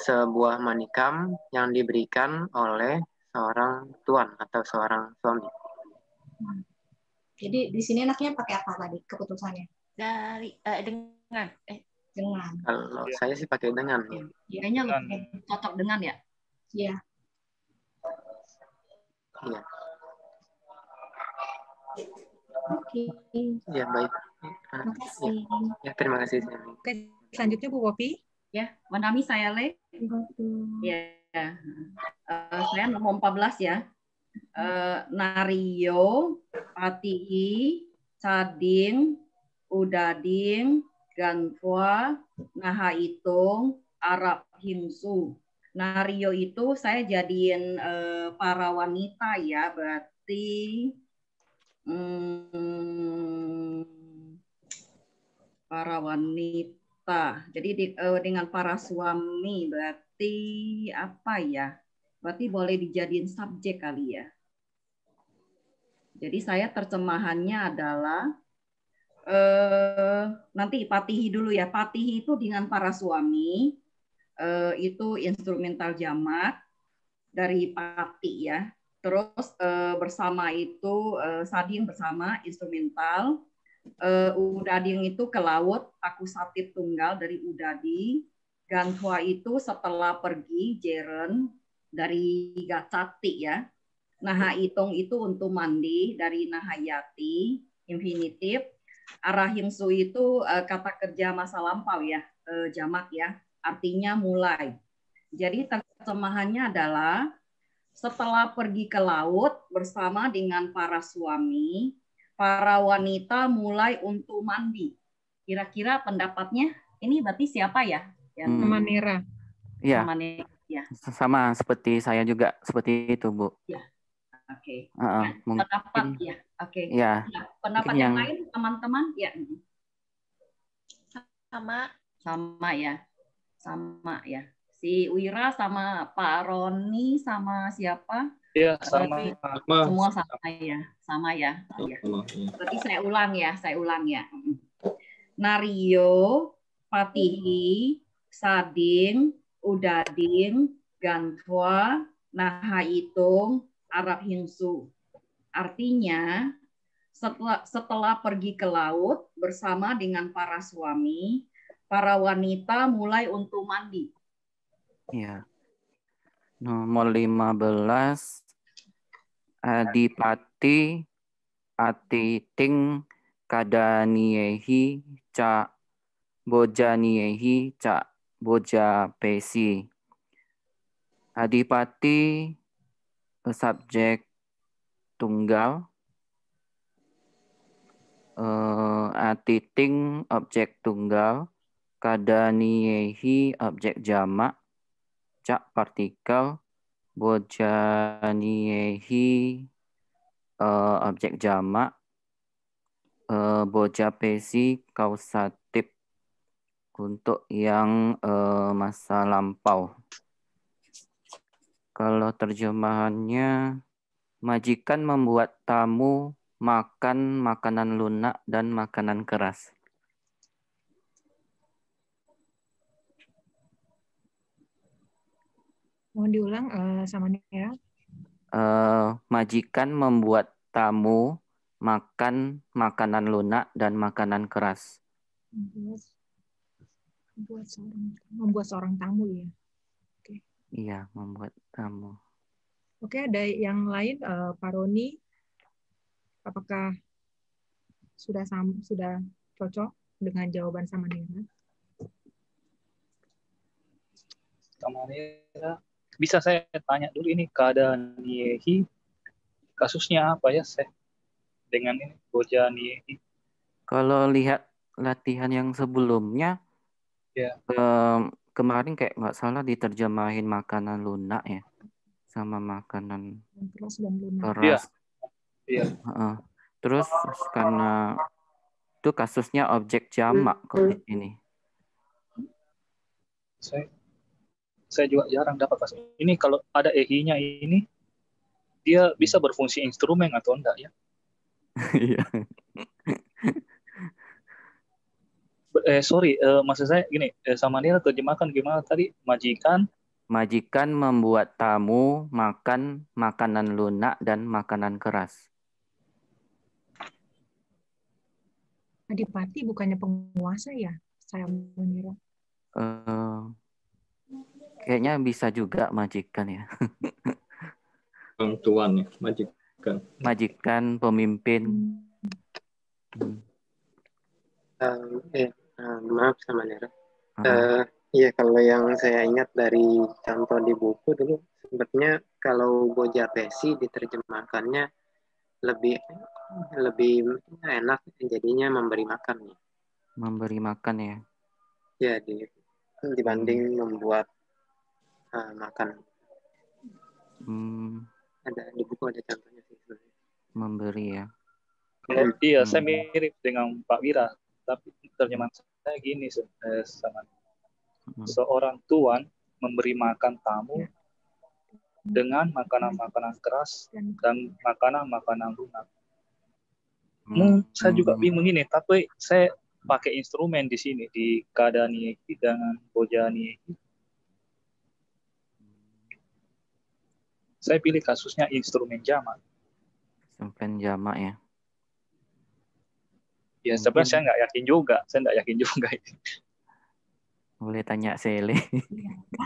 sebuah manikam yang diberikan oleh seorang tuan atau seorang suami. Jadi di sini enaknya pakai apa tadi keputusannya? Dengan. Kalau saya sih pakai dengan. Kayaknya lebih cocok dengan ya. Iya. Iya. Oke. Ya baik. Terima kasih. Ya terima kasih. Oke, selanjutnya Bu Popi. Ya, Wanami saya Ya. Saya nomor 14 ya. Nario, Patihi, Cading, Udading, Ganfua, Nahaitung, Arab Himsu. Nario itu saya jadiin para wanita ya, berarti para wanita. Jadi dengan para suami berarti apa ya? Berarti boleh dijadiin subjek kali ya. Jadi saya terjemahannya adalah nanti Patihi dulu ya. Patihi itu dengan para suami, itu instrumental jamak dari Pati ya. Terus bersama itu Sading bersama instrumental. Udading itu ke laut, akusatif tunggal dari Udadi. Ganhwa itu setelah pergi, Jeren dari Gacati ya. Naha Itong itu untuk mandi dari Nahayati, infinitif. Arahimsu itu kata kerja masa lampau ya, jamak ya, artinya mulai. Jadi terjemahannya adalah setelah pergi ke laut bersama dengan para suami, para wanita mulai untuk mandi. Kira-kira pendapatnya ini berarti siapa ya? Sama Nera. Iya. Sama Nera, ya. Sama seperti saya juga seperti itu, Bu. Ya. Oke. Mungkin, pendapat ya. Oke. Ya. Pendapat yang lain teman-teman ya. Sama ya. Sama ya. Si Wira sama Pak Roni sama siapa? Iya, sama. Semua sama ya. Sama ya. Ya. Berarti saya ulang ya. Nario, Patihi, Sading, Udading, Ganhwa, Nahaitung, Arab Hingsu. Artinya, setelah pergi ke laut bersama dengan para suami, para wanita mulai untuk mandi. Ya. Nomor 15, Adipati Atiting Kadaniehi Ca Bojaniehi Ca Boja Pesi. Adipati subjek tunggal, Atiting objek tunggal, Kadaniehi objek jamak, Cak partikel, Bojaniehi objek jamak, Boja Pesi kausatif untuk yang masa lampau. Kalau terjemahannya, majikan membuat tamu makan makanan lunak dan makanan keras. Mohon diulang sama Nera. Majikan membuat tamu makan makanan lunak dan makanan keras. Membuat seorang tamu ya. Oke. Iya, membuat tamu. Oke, ada yang lain, Pak Roni, apakah sudah cocok dengan jawaban sama Nera? Sama Nera. Bisa saya tanya dulu ini keadaan Yehi, kasusnya apa ya, Seh? Dengan ini Bojaniehi. Kalau lihat latihan yang sebelumnya, ya. Kemarin kayak nggak salah diterjemahin makanan lunak ya, sama makanan keras dan lunak. Keras. Iya. Terus karena itu kasusnya objek jamak kok ini. Saya juga jarang dapat kasus. Ini kalau ada EI-nya ini, dia bisa berfungsi instrumen atau enggak ya? Iya. Sorry, maksud saya gini, sama Nira terjemahkan gimana tadi? Majikan membuat tamu makan makanan lunak dan makanan keras. Adipati bukannya penguasa ya? Saya mengira. Kayaknya bisa juga majikan ya. Orang tuan ya, majikan. Majikan, pemimpin. Maaf sama Nera. Iya, kalau yang saya ingat dari contoh di buku dulu, sebenarnya kalau Boja Pesi diterjemahkannya lebih enak, jadinya memberi makan. Memberi makan ya? Ya, dibanding membuat makan. Ada di buku ada contohnya sih sebenarnya. Memberi ya. Kalau iya, saya mirip dengan Pak Wira, tapi terjemahan saya gini sama seorang tuan memberi makan tamu dengan makanan-makanan keras dan makanan-makanan lunak. Saya juga bingung ini, tapi saya pakai instrumen di sini di Kadanieki dengan Bojanieki. Saya pilih kasusnya instrumen jamak. Instrumen jamak ya. Ya sebenarnya saya nggak yakin juga. Boleh tanya Sele.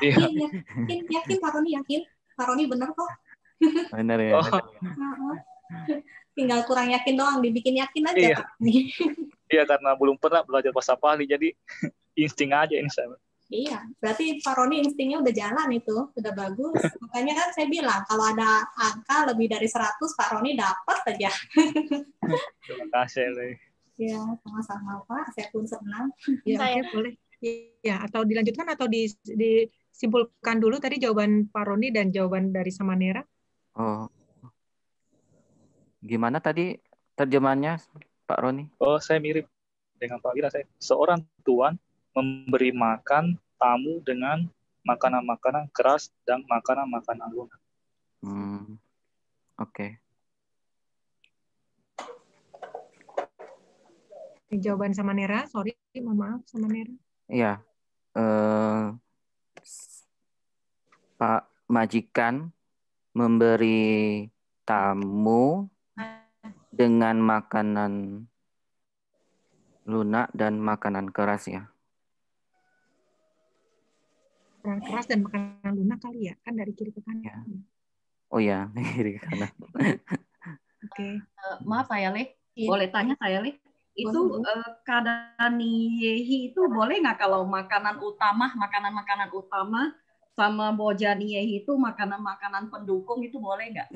Iya. Yakin Pak Roni yakin. Pak Roni bener kok. Benar ya. Tinggal kurang yakin doang, dibikin yakin aja Iya. Pak Roni. Iya, karena belum pernah belajar bahasa Pali, jadi insting aja ini saya. Iya, berarti Pak Roni instingnya udah jalan itu, udah bagus. Makanya kan saya bilang, kalau ada angka lebih dari 100, Pak Roni dapat aja. Terima kasih, Le. Ya, sama-sama Pak, saya pun senang. Ya, oke, boleh. Ya, atau dilanjutkan atau disimpulkan dulu tadi jawaban Pak Roni dan jawaban dari Samanera. Oh. Gimana tadi terjemahannya Pak Roni? Oh, saya mirip dengan Pak Wira. Seorang tuan memberi makan tamu dengan makanan-makanan keras dan makanan-makanan lunak. Oke. Jawaban Samanera, sorry, mohon maaf Samanera. Iya. Pak majikan memberi tamu dengan makanan lunak dan makanan keras ya. Makanan keras dan makanan lunak kali ya, kan dari kiri ke kanan. Ya. Oh ya, kiri ke kanan. Oke. Maaf saya Le, boleh tanya saya Le? Itu Kadaniyehi itu boleh nggak kalau makanan utama sama Bojaniyehi itu makanan-makanan pendukung itu boleh nggak?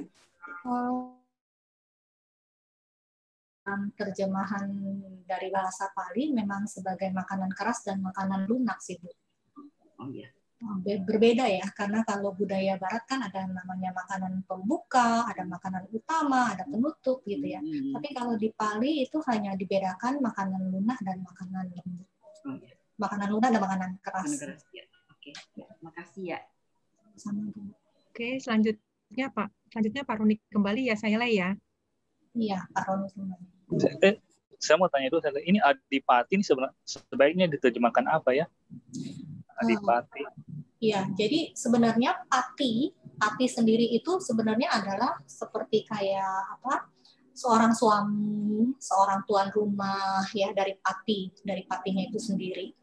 Terjemahan dari bahasa Pali memang sebagai makanan keras dan makanan lunak sih Bu. Oh iya. Berbeda ya, karena kalau budaya Barat kan ada namanya makanan pembuka, ada makanan utama, ada penutup gitu ya. Tapi kalau di Pali itu hanya dibedakan makanan lunak dan makanan lembut. Makanan lunak dan makanan keras. Ya. Oke, terima kasih ya. Sama Bu. Oke, selanjutnya Pak Roni kembali ya, saya ya. Iya, Pak Roni kembali. Saya mau tanya dulu, ini adipati ini sebaiknya diterjemahkan apa ya? Adipati. Iya, jadi sebenarnya pati sendiri itu sebenarnya adalah seperti kayak apa? Seorang suami, seorang tuan rumah ya dari patinya itu sendiri.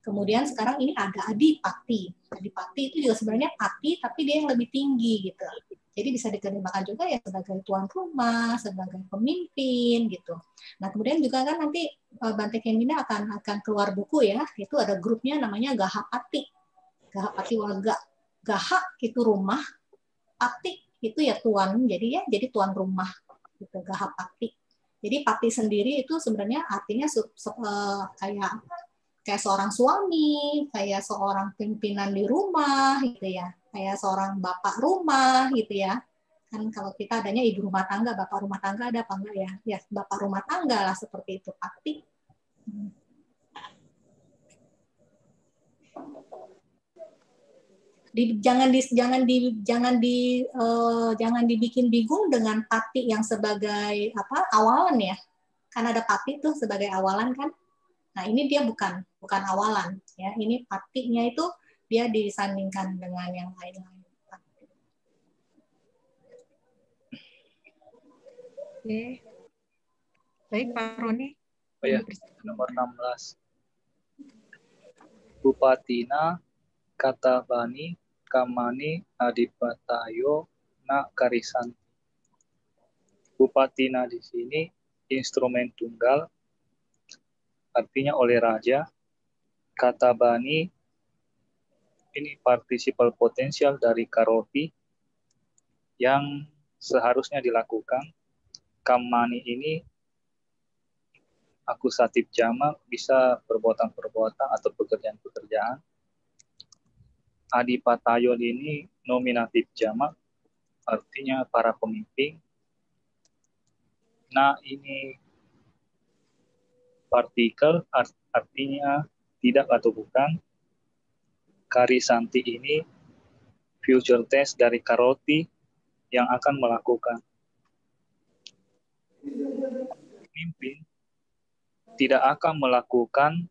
Kemudian sekarang ini ada adipati. Adipati itu juga sebenarnya pati tapi dia yang lebih tinggi gitu. Jadi bisa diterjemahkan juga ya sebagai tuan rumah, sebagai pemimpin gitu. Nah kemudian juga kan nanti Bante Kemina akan keluar buku ya, itu ada grupnya namanya Gahapati. Gahapati Waga. Gaha itu rumah, pati itu ya tuan, jadi tuan rumah gitu, Gahapati. Jadi pati sendiri itu sebenarnya artinya kayak seorang suami, kayak seorang pimpinan di rumah gitu ya. Kayak seorang bapak rumah gitu ya. Kan kalau kita adanya ibu rumah tangga, bapak rumah tangga ada apa enggak ya? Ya, bapak rumah tangga lah seperti itu, pati. Jangan dibikin bingung dengan pati yang sebagai awalan ya. Kan ada pati tuh sebagai awalan kan. Nah, ini dia bukan awalan ya. Ini patinya itu dia disandingkan dengan yang lain-lain. Oke. Baik, Pak Roni. Oh ya, nomor 16. Bupatina Katabani Kamani Adipatayo na Karisanti. Bupatina di sini instrumen tunggal, artinya oleh raja. Katabani ini partisipal potensial dari karoti yang seharusnya dilakukan. Kamani ini akusatif jamak, bisa perbuatan-perbuatan atau pekerjaan-pekerjaan. Adipatayon ini nominatif jamak, artinya para pemimpin. Nah, ini partikel, artinya tidak atau bukan. Karisanti ini future test dari Karoti yang akan melakukan. Pemimpin tidak akan melakukan,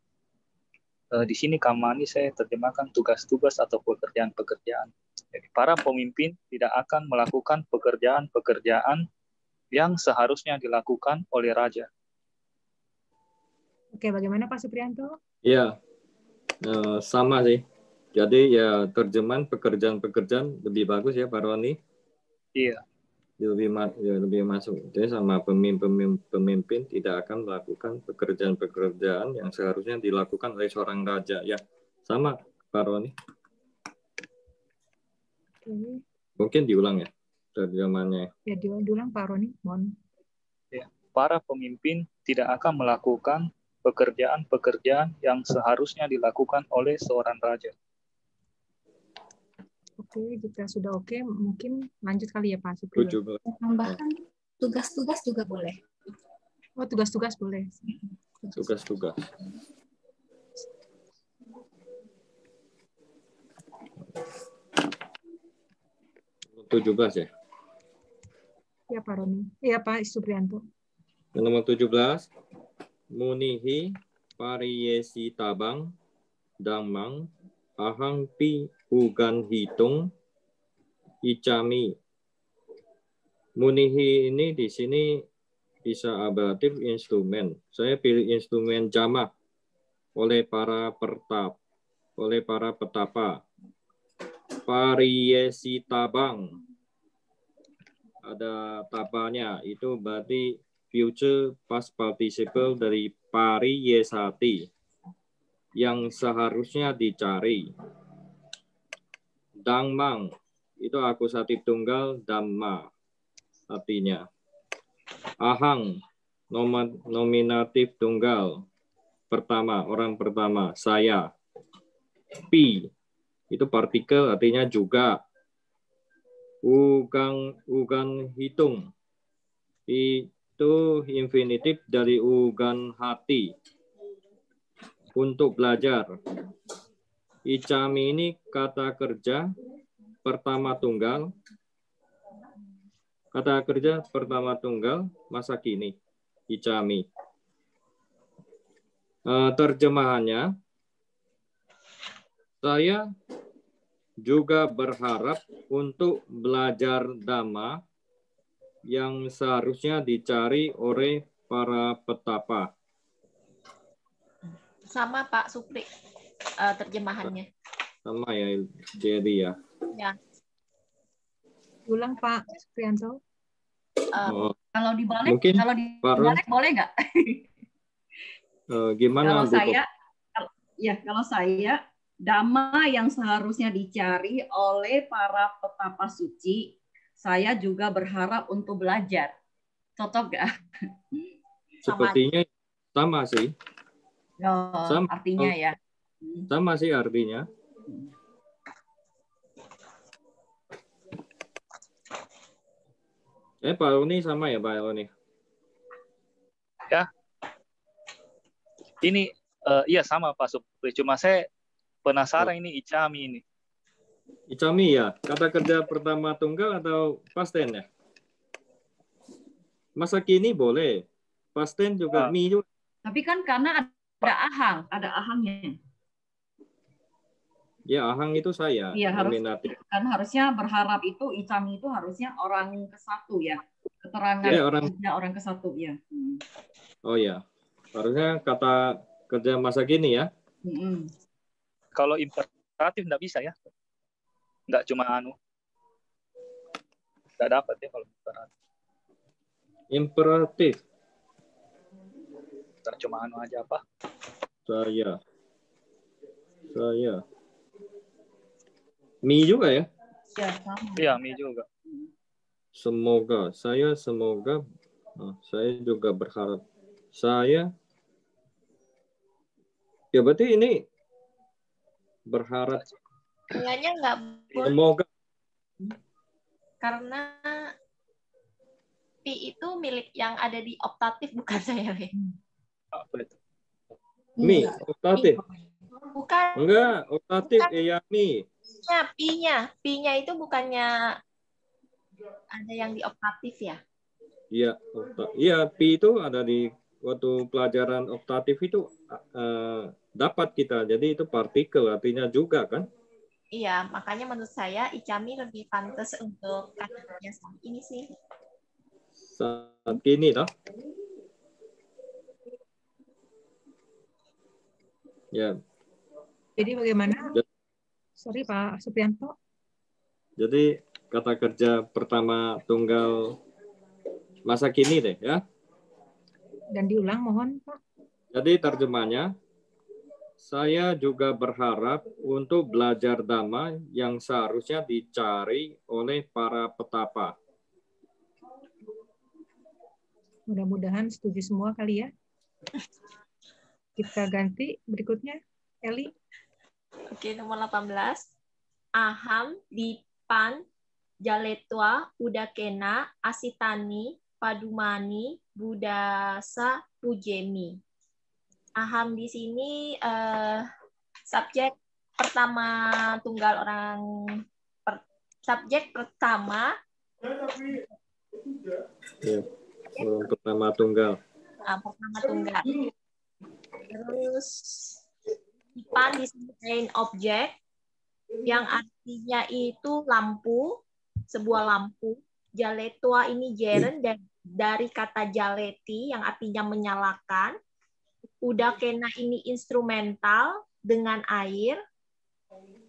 di sini Kamani saya terjemahkan tugas-tugas atau pekerjaan-pekerjaan. Jadi para pemimpin tidak akan melakukan pekerjaan-pekerjaan yang seharusnya dilakukan oleh raja. Oke, bagaimana Pak Suprianto? Ya, sama sih. Jadi ya terjemahan pekerjaan-pekerjaan lebih bagus ya Pak Roni. Iya. Lebih masuk. Jadi sama pemimpin tidak akan melakukan pekerjaan-pekerjaan yang seharusnya dilakukan oleh seorang raja. Ya, sama Pak Roni. Oke. Mungkin diulang ya terjemahannya. Ya, diulang Pak Roni. Mohon. Ya. Para pemimpin tidak akan melakukan pekerjaan-pekerjaan yang seharusnya dilakukan oleh seorang raja. Oke, jika sudah oke, mungkin lanjut kali ya Pak Supriyo. Tambahkan tugas-tugas juga boleh. Oh, tugas-tugas boleh. Tugas-tugas. (17) ya? Ya Pak Roni. Iya Pak Suprianto. Nomor 17. Munihi pariyesi tabang damang ahang pi ugan hitung icami. Munihi ini di sini bisa ablatif instrumen. Saya pilih instrumen jamak oleh para petapa. Pariyesi tabang. Ada tabanya, itu berarti future past participle dari pariyesati yang seharusnya dicari. Dangmang itu akusatif tunggal damma artinya. Ahang nominatif tunggal pertama, orang pertama, saya. Pi itu partikel artinya juga. Ugan hitung itu infinitif dari ugan hati untuk belajar. Icami ini kata kerja pertama tunggal. Kata kerja pertama tunggal masa kini. Icami. Terjemahannya, saya juga berharap untuk belajar dhamma yang seharusnya dicari oleh para petapa. Sama Pak Supri terjemahannya. Sama ya, jadi ya. Ya. Ulang Pak Suprianto. Kalau dibalik, mungkin boleh nggak? Gimana? Kalau saya dhamma yang seharusnya dicari oleh para petapa suci, saya juga berharap untuk belajar. Cocok nggak? Sepertinya sama sih. Sama. Artinya ya. Sama sih artinya. Pak Roni sama ya Pak Roni? Ya. Ini iya sama Pak Supri. Cuma saya penasaran ini icami ini. Icami ya, kata kerja pertama tunggal atau pasten ya? Masa kini boleh, pasten juga mi juga. Tapi kan karena ada ahangnya. Ya, ahang itu saya. Iya, harusnya berharap itu icami itu harusnya orang ke-1 ya. Keterangan ya, orang ke-1 ya. Oh ya, harusnya kata kerja masa kini ya. Kalau imperatif nggak bisa ya? Nggak cuma anu. Nggak dapat ya kalau imperatif. Imperatif. Nggak cuma anu aja apa? Saya. Mi juga ya? Iya, mi juga. Semoga. Saya juga berharap. Saya. Ya berarti ini berharap. Kayaknya nggak boleh. Semoga. Karena pi itu milik yang ada di optatif, bukan saya. Apa itu? Mi, optatif. Bukan. Enggak, optatif ya mi. Pi-nya itu bukannya ada yang di oktatif ya? Iya, iya, pi itu ada di waktu pelajaran oktatif itu dapat kita. Jadi itu partikel artinya juga kan? Iya, makanya menurut saya Icami lebih pantas untuk kata kerja saat ini sih. Saat ini toh. Ya. Jadi bagaimana? Sorry Pak Suprianto. Jadi kata kerja pertama tunggal masa kini deh ya. Dan diulang mohon Pak. Jadi terjemahnya, saya juga berharap untuk belajar dhamma yang seharusnya dicari oleh para petapa. Mudah-mudahan setuju semua kali ya. Kita ganti berikutnya, Eli. Oke, nomor 18. Aham, Dipan, Jaletwa, Udakena, Asitani, Padumani, Budasa, Pujemi. Aham di sini subjek pertama tunggal orang subjek pertama. Ya, pertama tunggal. Pertama tunggal. Terus Dipan di sini main objek yang artinya itu lampu, sebuah lampu. Jaletwa ini jeren dari kata jaleti yang artinya menyalakan. Udakena ini instrumental dengan air.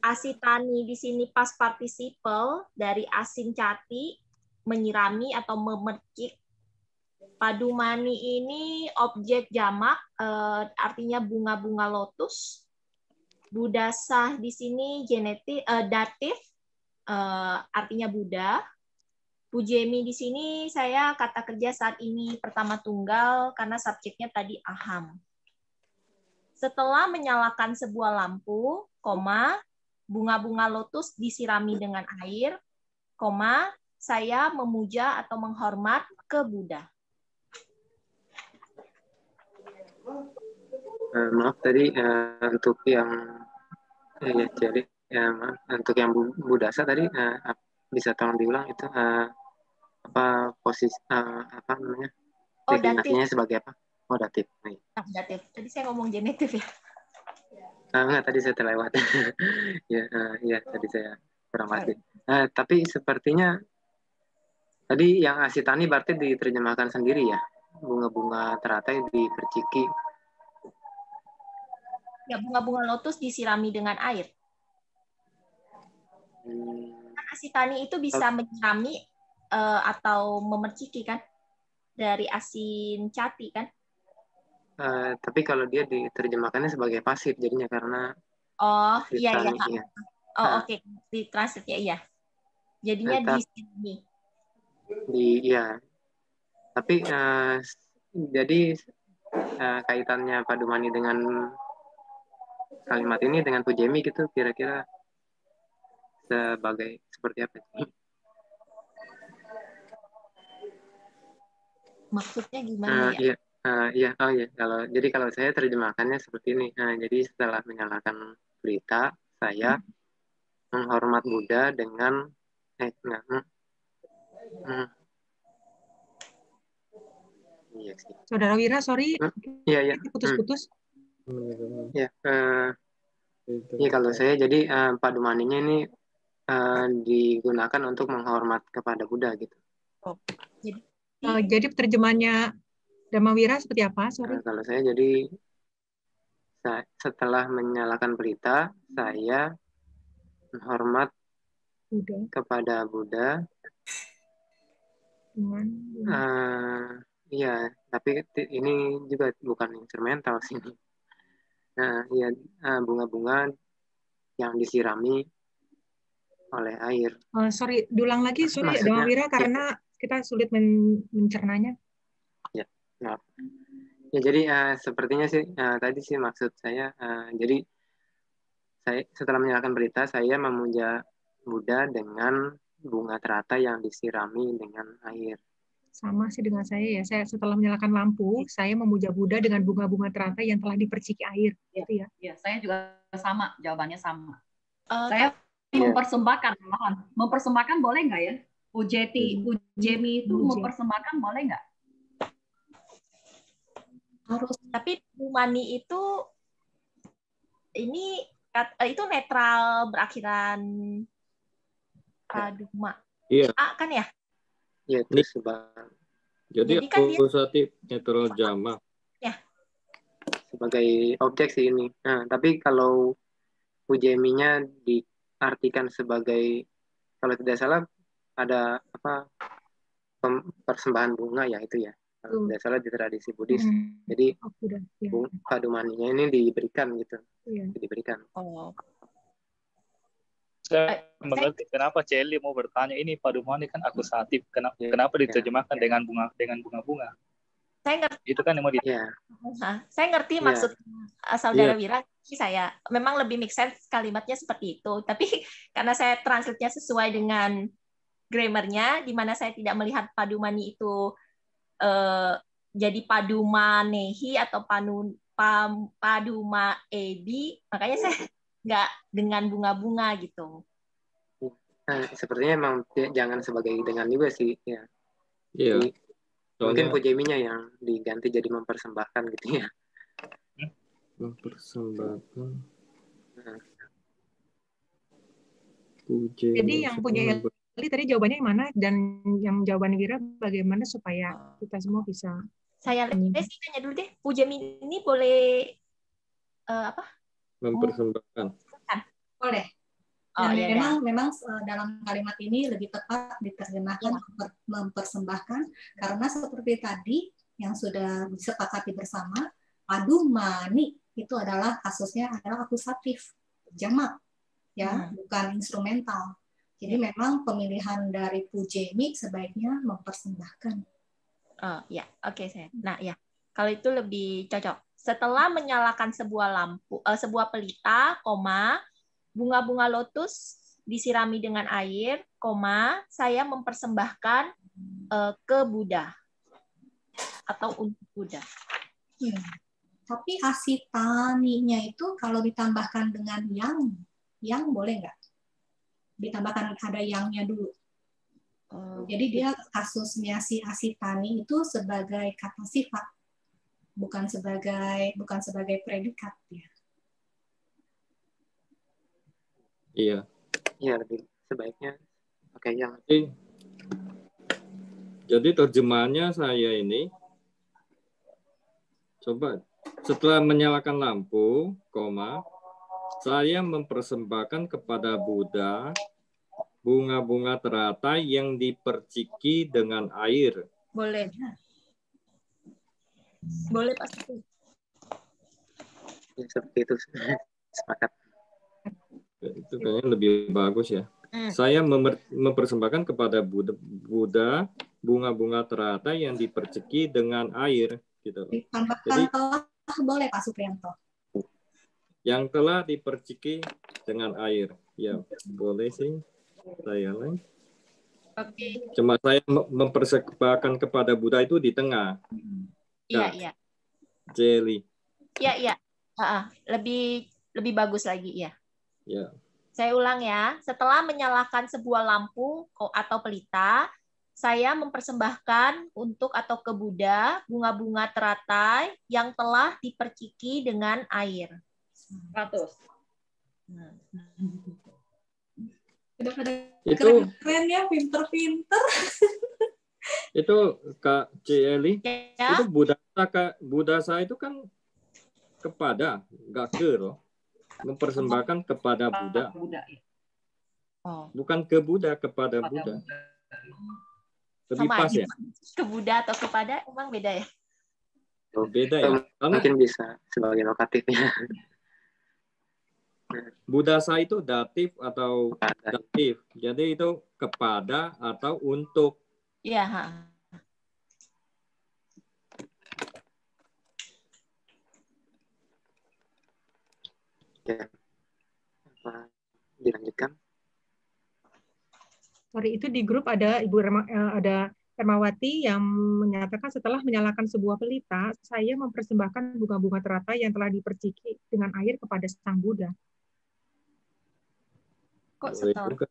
Asitani di sini past participle dari asin cati, menyirami atau memercik. Padumani ini objek jamak, artinya bunga-bunga lotus. Budasa di sini datif, artinya Buddha. Pujemi di sini saya kata kerja saat ini pertama tunggal karena subjeknya tadi aham. Setelah menyalakan sebuah lampu, bunga-bunga lotus disirami dengan air, saya memuja atau menghormat ke Buddha. Maaf tadi untuk yang jadi untuk yang Budasa tadi bisa tolong diulang itu apa posisi apa namanya? Deklinasinya sebagai apa? Oh, datif. Datif. Tadi saya ngomong genitif ya. Enggak, tadi saya terlewat. ya, tadi saya kurang pasti. Tapi sepertinya tadi yang Asitani berarti diterjemahkan sendiri ya. Bunga-bunga teratai diperciki. Ya, bunga-bunga lotus disirami dengan air. Asitani itu bisa menyirami atau memerciki kan? Dari asin cati kan? Tapi kalau dia diterjemahkannya sebagai pasif jadinya karena iya. Oke. Di translate ya iya. Jadinya di sini. Iya. Tapi jadi kaitannya Padumani dengan kalimat ini dengan Pujemi gitu kira-kira seperti apa? Maksudnya gimana ya? Iya. Kalau saya terjemahkannya seperti ini. Jadi setelah menyalakan berita, saya menghormat Buddha dengan iya sih. Saudara Wira, sorry. Iya. Putus-putus. Ya. Kalau saya jadi Padumaninya ini digunakan untuk menghormat kepada Buddha gitu. Jadi terjemahannya Dhamawira seperti apa? Sorry. Kalau saya jadi setelah menyalakan berita, saya menghormat kepada Buddha. Iya, tapi ini juga bukan instrumental sih. Bunga-bunga yang disirami oleh air. Sorry, diulang lagi. Sorry, Dhamawira, karena kita sulit mencernanya. Ya, jadi sepertinya sih tadi sih maksud saya. Jadi saya setelah menyalakan berita, saya memuja Buddha dengan bunga teratai yang disirami dengan air. Sama sih dengan saya ya. Saya setelah menyalakan lampu, saya memuja Buddha dengan bunga-bunga teratai yang telah diperciki air. Gitu ya. Iya, saya juga sama. Jawabannya sama. Saya mempersembahkan malahan. Mempersembahkan boleh nggak ya? Pujemi itu mempersembahkan boleh nggak? Harus. Tapi Padumani itu itu netral berakhiran Paduma. Iya. A kan ya? Iya, itu sebagai Jadi kan dia- akusatif netral jamak. Ya. sebagai objek sih ini. Nah, tapi kalau Pujemi-nya diartikan sebagai, kalau tidak salah ada apa, persembahan bunga ya itu ya. Kalau tidak salah di tradisi Buddhis. Jadi Padumaninya ini diberikan gitu. Diberikan. Oh. Saya mengerti kenapa Celi mau bertanya ini Padumani kan akusatif. Kenapa diterjemahkan dengan bunga-bunga? Saya ngerti. Itu kan yang mau Saya ngerti maksud Saudara Wira. Saya memang lebih make sense kalimatnya seperti itu. Tapi karena saya translate-nya sesuai dengan grammarnya, di mana saya tidak melihat Padumani itu jadi Padumanehi atau Paduma Ebi, makanya saya nggak dengan bunga-bunga gitu. Nah, sepertinya emang jangan sebagai dengan juga sih ya. Iya. Mungkin Pujeminya yang diganti jadi mempersembahkan gitu ya. Mempersembahkan. Jadi yang punya Eli tadi jawabannya yang mana, dan yang jawaban Wira bagaimana supaya kita semua bisa. Saya sih tanya dulu deh, Pujemi ini boleh apa? Mempersembahkan. Boleh. Dan memang dalam kalimat ini lebih tepat diterjemahkan mempersembahkan, karena seperti tadi yang sudah disepakati bersama, Padumani itu adalah kasusnya adalah akusatif jamak, ya, bukan instrumental. Jadi memang pemilihan dari Pujemi sebaiknya mempersembahkan. Oh ya, oke saya. Nah ya, kalau itu lebih cocok. Setelah menyalakan sebuah pelita, bunga-bunga lotus disirami dengan air, saya mempersembahkan ke Buddha atau untuk Buddha. Tapi asitaninya itu kalau ditambahkan dengan yang boleh nggak? Ditambahkan ada yangnya dulu. Jadi dia kasusnya si asitani itu sebagai kata sifat, bukan sebagai predikat ya. Iya. Iya, lebih sebaiknya pakai yang. Jadi terjemahannya saya ini, coba setelah menyalakan lampu, saya mempersembahkan kepada Buddha bunga-bunga teratai yang diperciki dengan air. Boleh. Boleh pasti. Ya, seperti itu. Sepakat. Itu kayaknya lebih bagus ya. Saya mempersembahkan kepada Buddha bunga-bunga teratai yang diperciki dengan air. Gitu. Ditambahkan telah boleh Pak Supriyanto. Yang telah diperciki dengan air. Ya, boleh sih. Saya lagi. Oke. Cuma saya mempersembahkan kepada Buddha itu di tengah. Iya. Jelly. Iya. Lebih bagus lagi ya. Ya. Saya ulang ya. Setelah menyalakan sebuah lampu atau pelita, saya mempersembahkan untuk atau ke Buddha bunga-bunga teratai yang telah diperciki dengan air. 100. Itu keren ya, pinter-pinter. Itu Kak Celi, ya? itu Buddha saya itu kan kepada, nggak ke loh. Mempersembahkan kepada Buddha. Bukan ke Buddha, kepada Buddha. Lebih sama pas ya? Ke Buddha atau kepada emang beda ya? Beda ya? Mungkin bisa sebagai lokatifnya. Buddha saya itu datif atau datif. Jadi itu kepada atau untuk. Iya. Ya. Dilanjutkan. Sorry, itu di grup ada Ibu ada Hermawati yang menyatakan setelah menyalakan sebuah pelita, saya mempersembahkan bunga-bunga teratai yang telah diperciki dengan air kepada Sang Buddha. Kok Boleh setelah? juga.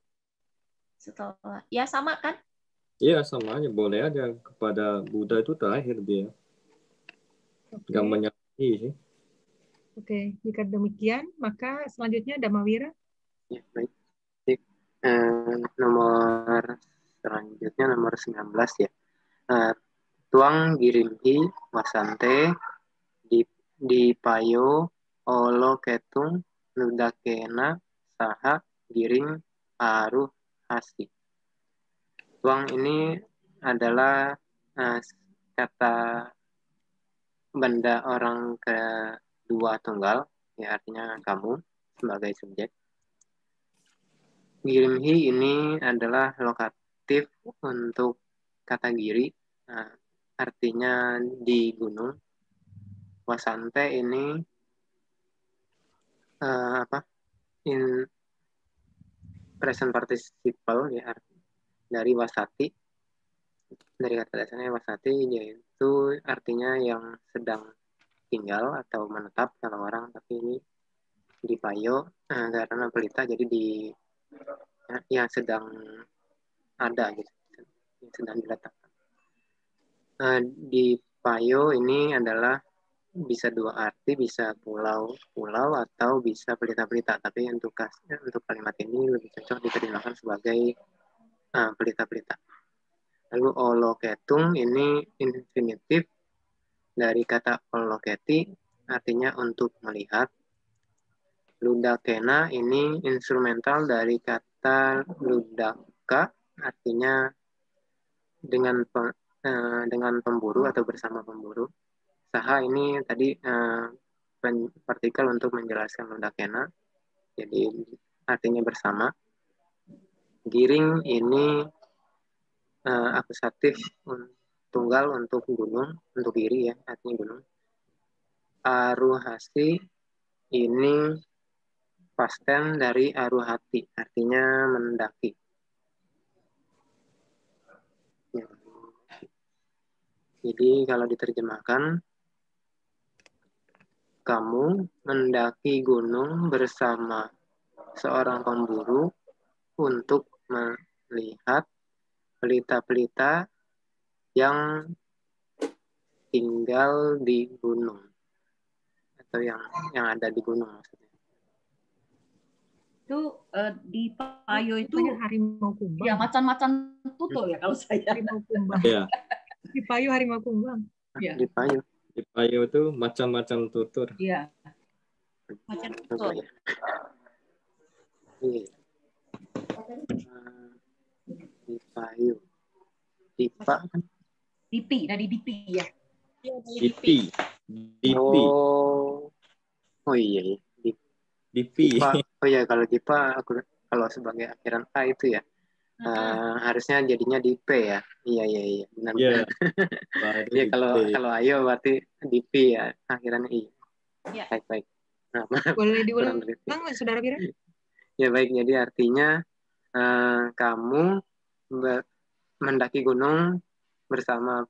Setelah. Ya sama kan? Iya, sama aja. Boleh aja. Kepada Buddha itu terakhir dia. Nggak Oke. menyalahi sih. Oke, jika demikian, maka selanjutnya Damawira. Ya, baik. Jadi, nomor selanjutnya nomor 19 ya. Tuang girimhi wasante di payo olo ketung nudakena saha giring aruh hasi. Tuang ini adalah kata benda orang kedua tunggal, ya artinya kamu sebagai subjek. Girimhi ini adalah lokatif untuk kata giri, artinya di gunung. Wasante ini present participle ya, dari wasati, dari kata dasarnya wasati, yaitu artinya yang sedang tinggal atau menetap kalau orang, tapi ini di payo karena pelita, jadi di yang sedang ada gitu, yang sedang diletakkan. Di payo ini adalah bisa dua arti, bisa pulau-pulau atau bisa pelita-pelita, tapi untuk kalimat ini lebih cocok diterjemahkan sebagai pelita-pelita. Lalu oloketung ini infinitif dari kata oloketi, artinya untuk melihat. Ludakena ini instrumental dari kata ludaka, artinya dengan pemburu atau bersama pemburu. Saha ini tadi partikel untuk menjelaskan ludakena, jadi artinya bersama. Giring ini akusatif tunggal untuk gunung, untuk giri ya, artinya gunung. Aruhasi ini pasten dari aruhati, artinya mendaki. Ya. Jadi kalau diterjemahkan, kamu mendaki gunung bersama seorang pemburu untuk melihat pelita-pelita yang tinggal di gunung, atau yang ada di gunung maksudnya. Itu di payo itu harimau kumbang. Ya macan-macan tutul ya kalau saya. Harimau kumbang. Iya. Di payo harimau kumbang. Ya. Di payo itu macam-macam tutur. Iya. Macan tutul. Iya. Di payo. Dipa kan? Dipi, dari dipi ya. Dipi. Oh iya. Dipi. Oh iya, kalau Dipa kalau sebagai akhiran A itu ya. Harusnya jadinya di P ya. Iya benar. Iya. Iya, kalau ayo berarti di P ya, akhirannya I. Ya. Baik. Nah, boleh diulang Saudara Bira? Ya baik, jadi artinya kamu mendaki gunung bersama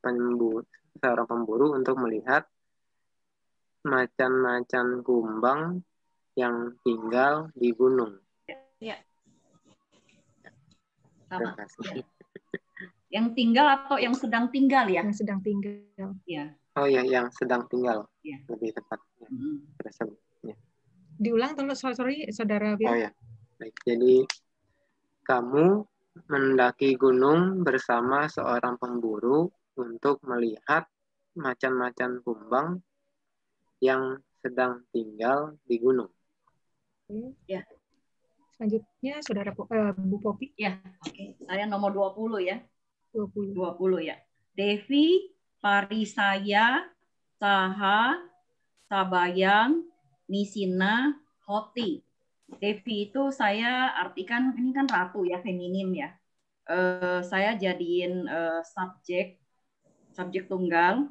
seorang pemburu untuk melihat macan-macan kumbang yang tinggal di gunung. Ya. Sama. Ya. Yang tinggal atau yang sedang tinggal ya? Yang sedang tinggal. Ya. Oh ya, yang sedang tinggal. Ya. Lebih tepat. Ya. Diulang tolong, sorry Saudara Bira. Oh ya. Baik, jadi kamu mendaki gunung bersama seorang pemburu untuk melihat macan-macan kumbang yang sedang tinggal di gunung. Ya. Selanjutnya Saudara Bu Popi. Ya, oke. Saya nomor 20 ya. 20 ya. Devi, Parisaya, Saha, Sabayang, Nisina, Hoti. Devi itu saya artikan, ini kan ratu ya, feminim ya. Saya jadiin subjek tunggal.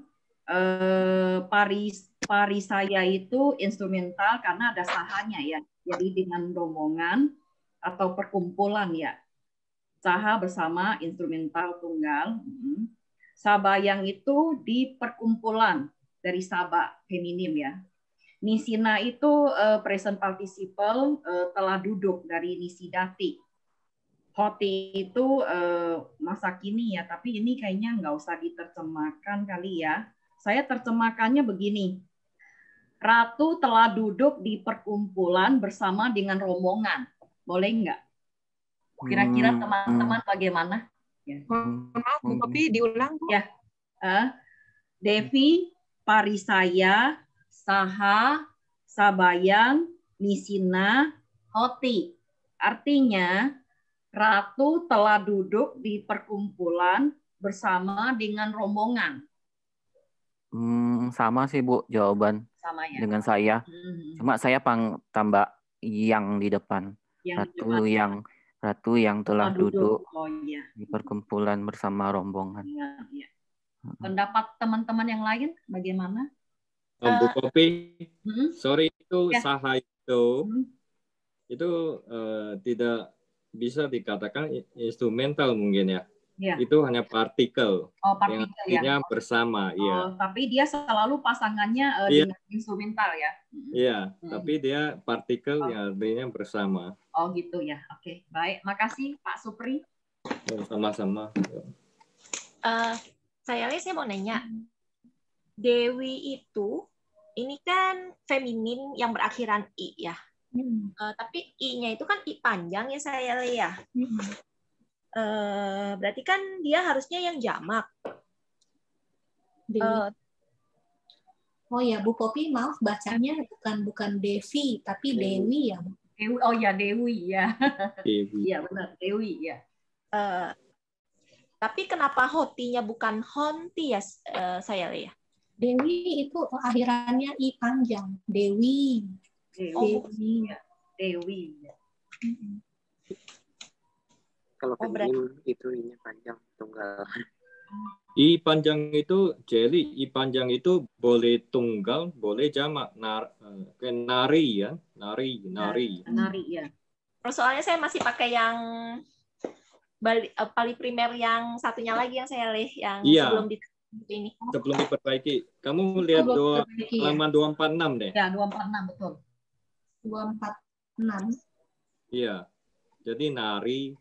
Parisaya itu instrumental karena ada sahanya ya. Jadi dengan rombongan atau perkumpulan ya. Saha bersama instrumental tunggal. Sabayang itu di perkumpulan dari Saba, feminim ya. Nisina itu present participle telah duduk dari nisidati. Hoti itu masa kini ya, tapi ini kayaknya nggak usah diterjemahkan kali ya. Saya terjemahkannya begini. Ratu telah duduk di perkumpulan bersama dengan rombongan. Boleh nggak? Kira-kira teman-teman bagaimana? Ya. Maaf, Bu Popi, diulang, Bu. Ya. Devi, Parisaya, Saha, Sabayang, Nisina, Hoti. Artinya, Ratu telah duduk di perkumpulan bersama dengan rombongan. Sama sih Bu jawaban Sama ya. dengan saya. Cuma saya tambah yang di depan. Ratu yang telah duduk di perkumpulan bersama rombongan. Ya. Pendapat teman-teman yang lain bagaimana? Bu Popi, sorry itu Saha itu tidak bisa dikatakan instrumental mungkin ya. Ya. Itu hanya partikel. Partikel yang artinya bersama, ya. Tapi dia selalu pasangannya dengan instrumental ya. Iya, tapi dia partikel yang artinya bersama. Oh gitu ya. Oke, baik. Makasih Pak Supri. Sama-sama. Saya mau nanya. Dewi itu ini kan feminin yang berakhiran i ya. Tapi i-nya itu kan i panjang ya saya ya. Berarti kan dia harusnya yang jamak. Oh ya, Bu Popi, maaf bacanya bukan Devi, tapi Dewi ya. Dewi, oh ya Dewi ya. Iya benar Dewi ya. Tapi kenapa hotinya bukan honti ya saya ya? Dewi itu akhirannya i panjang. Dewi. Dewi. Dewi. Kalau feminin itu i-nya panjang tunggal. I panjang itu, jadi i panjang itu boleh tunggal, boleh jamak. Nari ya, nari ya. Soalnya saya masih pakai yang pali primer yang satunya lagi yang saya yang sebelum ini. Sebelum diperbaiki. Kamu lihat halaman 246 deh. Ya, 246 betul. 246. Iya. Jadi Nario.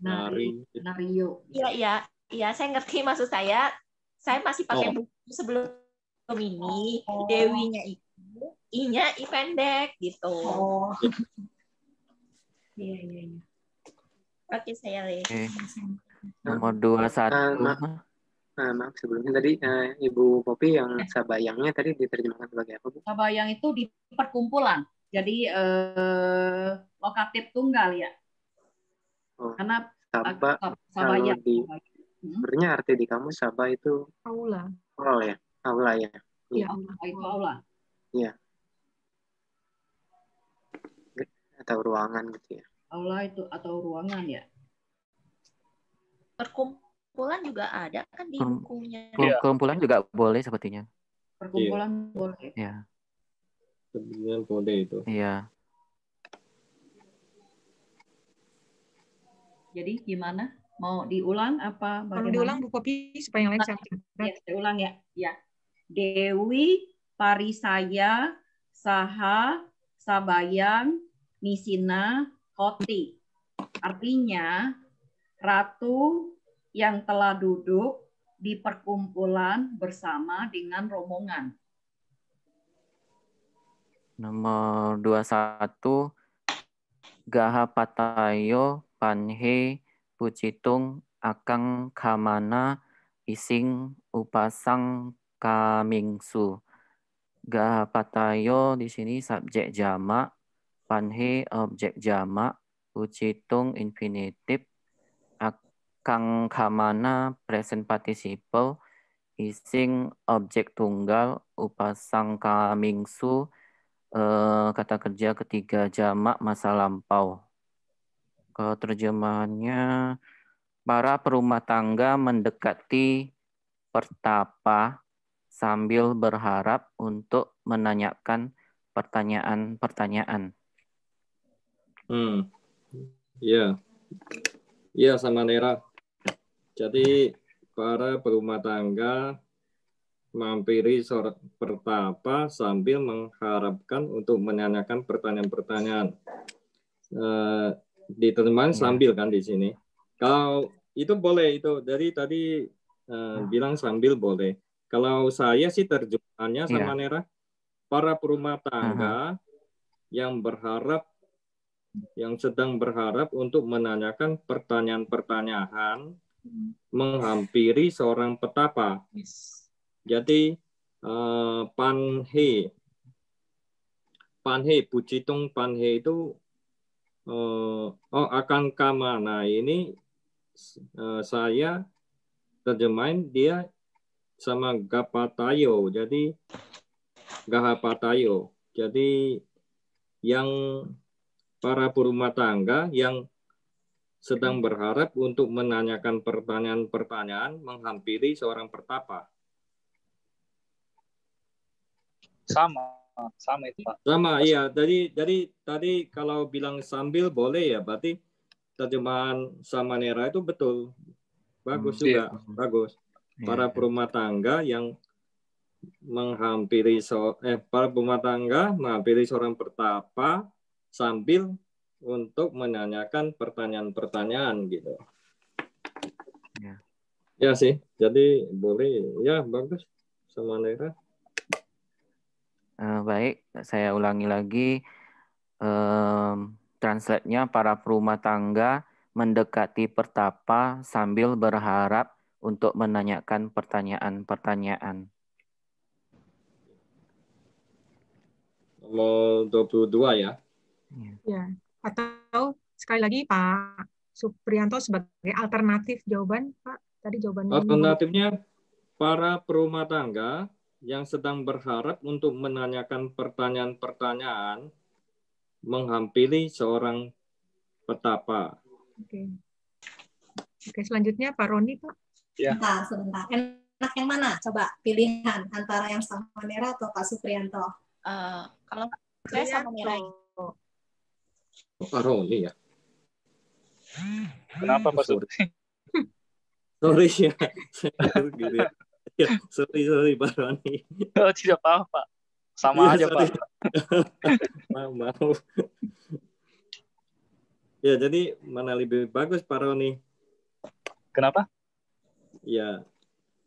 Iya, saya ngerti maksud saya. Saya masih pakai buku sebelum ini. Dewinya itu, i-nya i pendek gitu. Iya. Oke, saya lihat. Nomor 21. Maaf sebelumnya tadi Ibu Popi yang sabayangnya tadi diterjemahkan sebagai apa, Bu? Sabayang itu di perkumpulan. Jadi lokatif tunggal ya. Karena sabayang. Sebenarnya arti di kamus Sabah itu aula. Oh ya, aula ya. Iya, itu aula. Iya. Atau ruangan gitu ya. Aula itu atau ruangan ya. Perkumpulan juga ada kan di bukunya. Perkumpulan juga boleh sepertinya. Perkumpulan boleh. Ya. Sebenarnya boleh itu. Iya. Jadi gimana? Mau diulang apa bagaimana? Kalau diulang Bu Popi supaya yang lain bisa mencatat. Ya, saya ulang ya. Ya. Dewi, Parisaya, Saha, Sabayang, Nisina, Hoti. Artinya ratu yang telah duduk di perkumpulan bersama dengan rombongan. Nomor 21 Gahapatayo Panhe Pucitung Akang Kamana Ising Upasang Kamingsu. Gahapatayo di sini subjek jamak, Panhe objek jamak, Pucitung infinitif, Akang Kamana present participle, Ising objek tunggal, Upasang Kamingsu kata kerja ketiga jamak masa lampau. Kalau terjemahannya, para perumah tangga mendekati pertapa sambil berharap untuk menanyakan pertanyaan-pertanyaan. Iya. Iya sama Nera. Jadi para perumah tangga menghampiri seorang pertapa sambil mengharapkan untuk menanyakan pertanyaan-pertanyaan. Diterjemahkan sambil kan di sini. Kalau itu boleh, itu dari tadi bilang sambil boleh. Kalau saya sih terjemahannya sama Nera, para perumah tangga yang sedang berharap untuk menanyakan pertanyaan-pertanyaan menghampiri seorang petapa. Jadi Panhe Pujitung Panhe itu akan kamana ini saya terjemahin dia sama Gapatayo. Jadi Gahapatayo. Jadi yang para perumah tangga yang sedang berharap untuk menanyakan pertanyaan-pertanyaan menghampiri seorang pertapa. Sama itu Pak. Sama, iya. Jadi tadi kalau bilang sambil boleh ya, berarti terjemahan sama Nera itu betul. Bagus juga, bagus. Para perumah tangga yang menghampiri para perumah tangga menghampiri seorang pertapa sambil untuk menanyakan pertanyaan-pertanyaan gitu. Ya sih, jadi boleh ya, bagus sama Nera. Baik, saya ulangi lagi. Translate-nya para perumah tangga mendekati pertapa sambil berharap untuk menanyakan pertanyaan-pertanyaan. Nomor 22 ya. Ya, atau sekali lagi Pak Suprianto sebagai alternatif jawaban, Pak. Tadi jawabannya. Alternatifnya para perumah tangga yang sedang berharap untuk menanyakan pertanyaan-pertanyaan menghampiri seorang petapa. Oke, selanjutnya Pak Roni, Pak. Ya. Sebentar. Enak yang mana? Coba pilihan antara yang sama Nera atau Pak Suprianto. Kalau saya sama Nera. Pak Roni ya. Kenapa Pak Supri? Sorry ya. Sorry Pak Roni. Oh, tidak apa-apa. Sama aja sorry. Pak. Mau. Ya, jadi mana lebih bagus Pak Roni? Kenapa? Ya,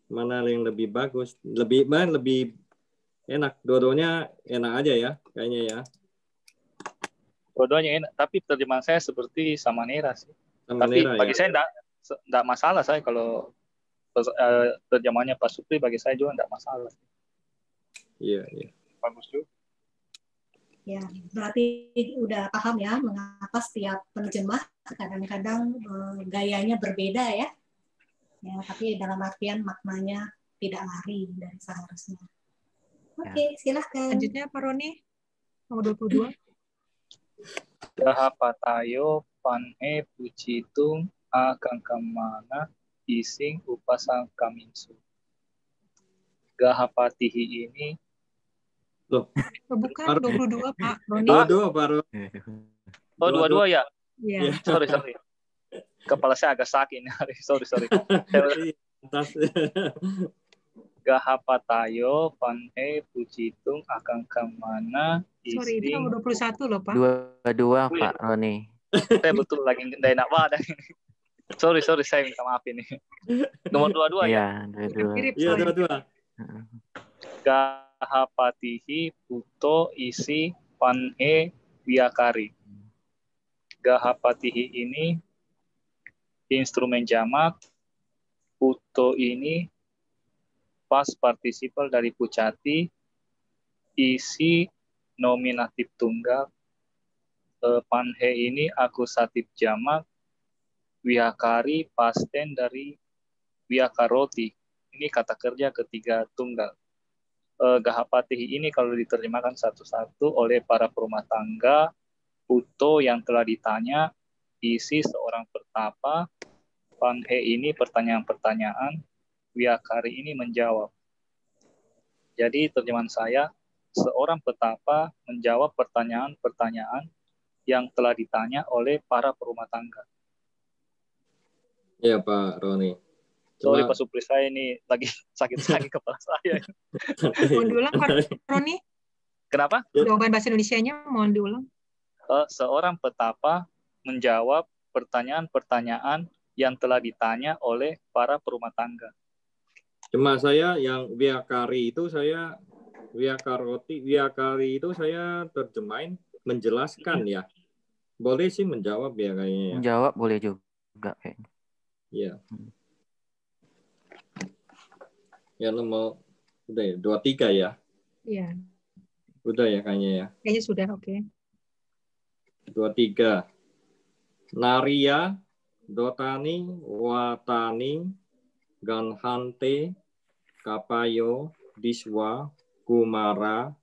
mana yang lebih bagus? Lebih enak. Dua-duanya enak aja ya, kayaknya ya. Dua-duanya enak, tapi terjemahan saya seperti sama Nera sih. Sama tapi Nera, bagi ya? saya enggak masalah saya kalau terjemahannya Pak Supri, bagi saya juga enggak masalah. Iya. Bagus juga. Ya, berarti udah paham ya mengapa setiap penerjemah kadang-kadang gayanya berbeda ya. Ya, tapi dalam artian maknanya tidak lari dari seharusnya. Oke, silahkan. Selanjutnya Pak Roni, nomor 22. Gahapatayo Panhe Pujitung akan kemana ising upasang kaminsu. Gahapatihi ini loh. Bukan 22 Pak Roni. 22 Pak Roni. Oh 22 ya? Iya. Sorry. Kepala saya agak sakit. Sorry. Gahapatayo Panhe Pujitung akan kemana ising. Sorry, itu nomor 21 loh Pak. 22 Pak Roni. Saya betul lagi nggak enak banget. Sorry, saya minta maaf ini. Nomor 22 ya? Iya, 22. Gahapatihi puto isi Panhe Wiakari. Gahapatihi ini instrumen jamak, puto ini past participle dari pucati, isi nominatif tunggal, Panhe ini akusatif jamak, Wiakari past tense dari Wiakaroti. Ini kata kerja ketiga tunggal. Gahapatihi ini kalau diterjemahkan satu-satu oleh para perumah tangga, puto yang telah ditanya, isi seorang pertapa, Panhe ini pertanyaan-pertanyaan, Wiakari ini menjawab. Jadi terjemahan saya, seorang petapa menjawab pertanyaan-pertanyaan yang telah ditanya oleh para perumah tangga. Ya Pak Roni. Sorry Pak Supri, saya ini lagi sakit-sakit kepala saya. Mohon diulang Pak Roni. Kenapa? Jawaban bahasa Indonesianya mohon diulang. Seorang petapa menjawab pertanyaan-pertanyaan yang telah ditanya oleh para perumah tangga. Cuma saya yang wiakari itu saya terjemahin menjelaskan ya. Boleh sih menjawab ya kayaknya. Menjawab boleh juga kayaknya. Iya. Ya nomor udah ya 23 ya. Iya. Udah ya kayaknya ya. Kayaknya sudah oke. 23. Naria, Dotani, Watani, Ganhante, Kapayo, Diswa, Kumara,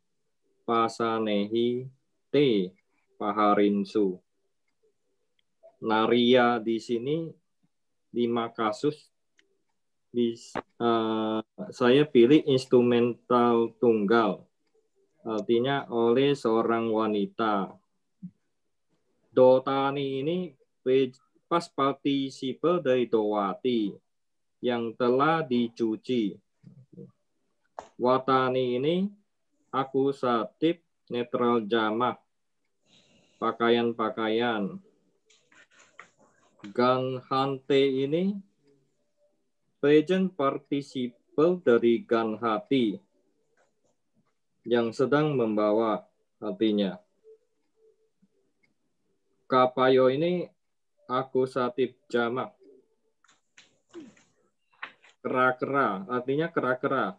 Pasanehi, T, Paharinsu. Naria di sini 5 kasus. Saya pilih instrumental tunggal. Artinya oleh seorang wanita. Dotani ini past participle dari dowati yang telah dicuci. Watani ini akusatif netral jamak pakaian-pakaian. Ganhante ini present participle dari ganhati yang sedang membawa, artinya. Kapayo ini akusatif jamak. Kera-kera, artinya kera-kera.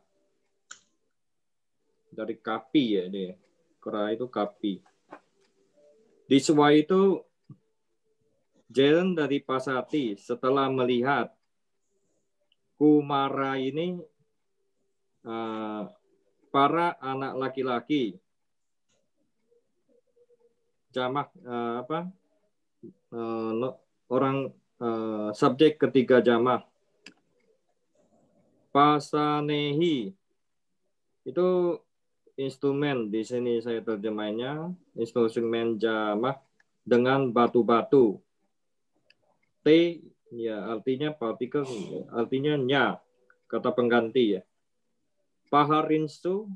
Dari kapi ya ini. Kera itu kapi. Diswa itu jalan dari Pasati setelah melihat Kumara ini para anak laki-laki. Jamak orang subjek ketiga jamak. Pasanehi itu instrumen, di sini saya terjemahnya instrumen jamak dengan batu-batu. T ya artinya partikel, artinya nya, kata pengganti ya. Paharinsu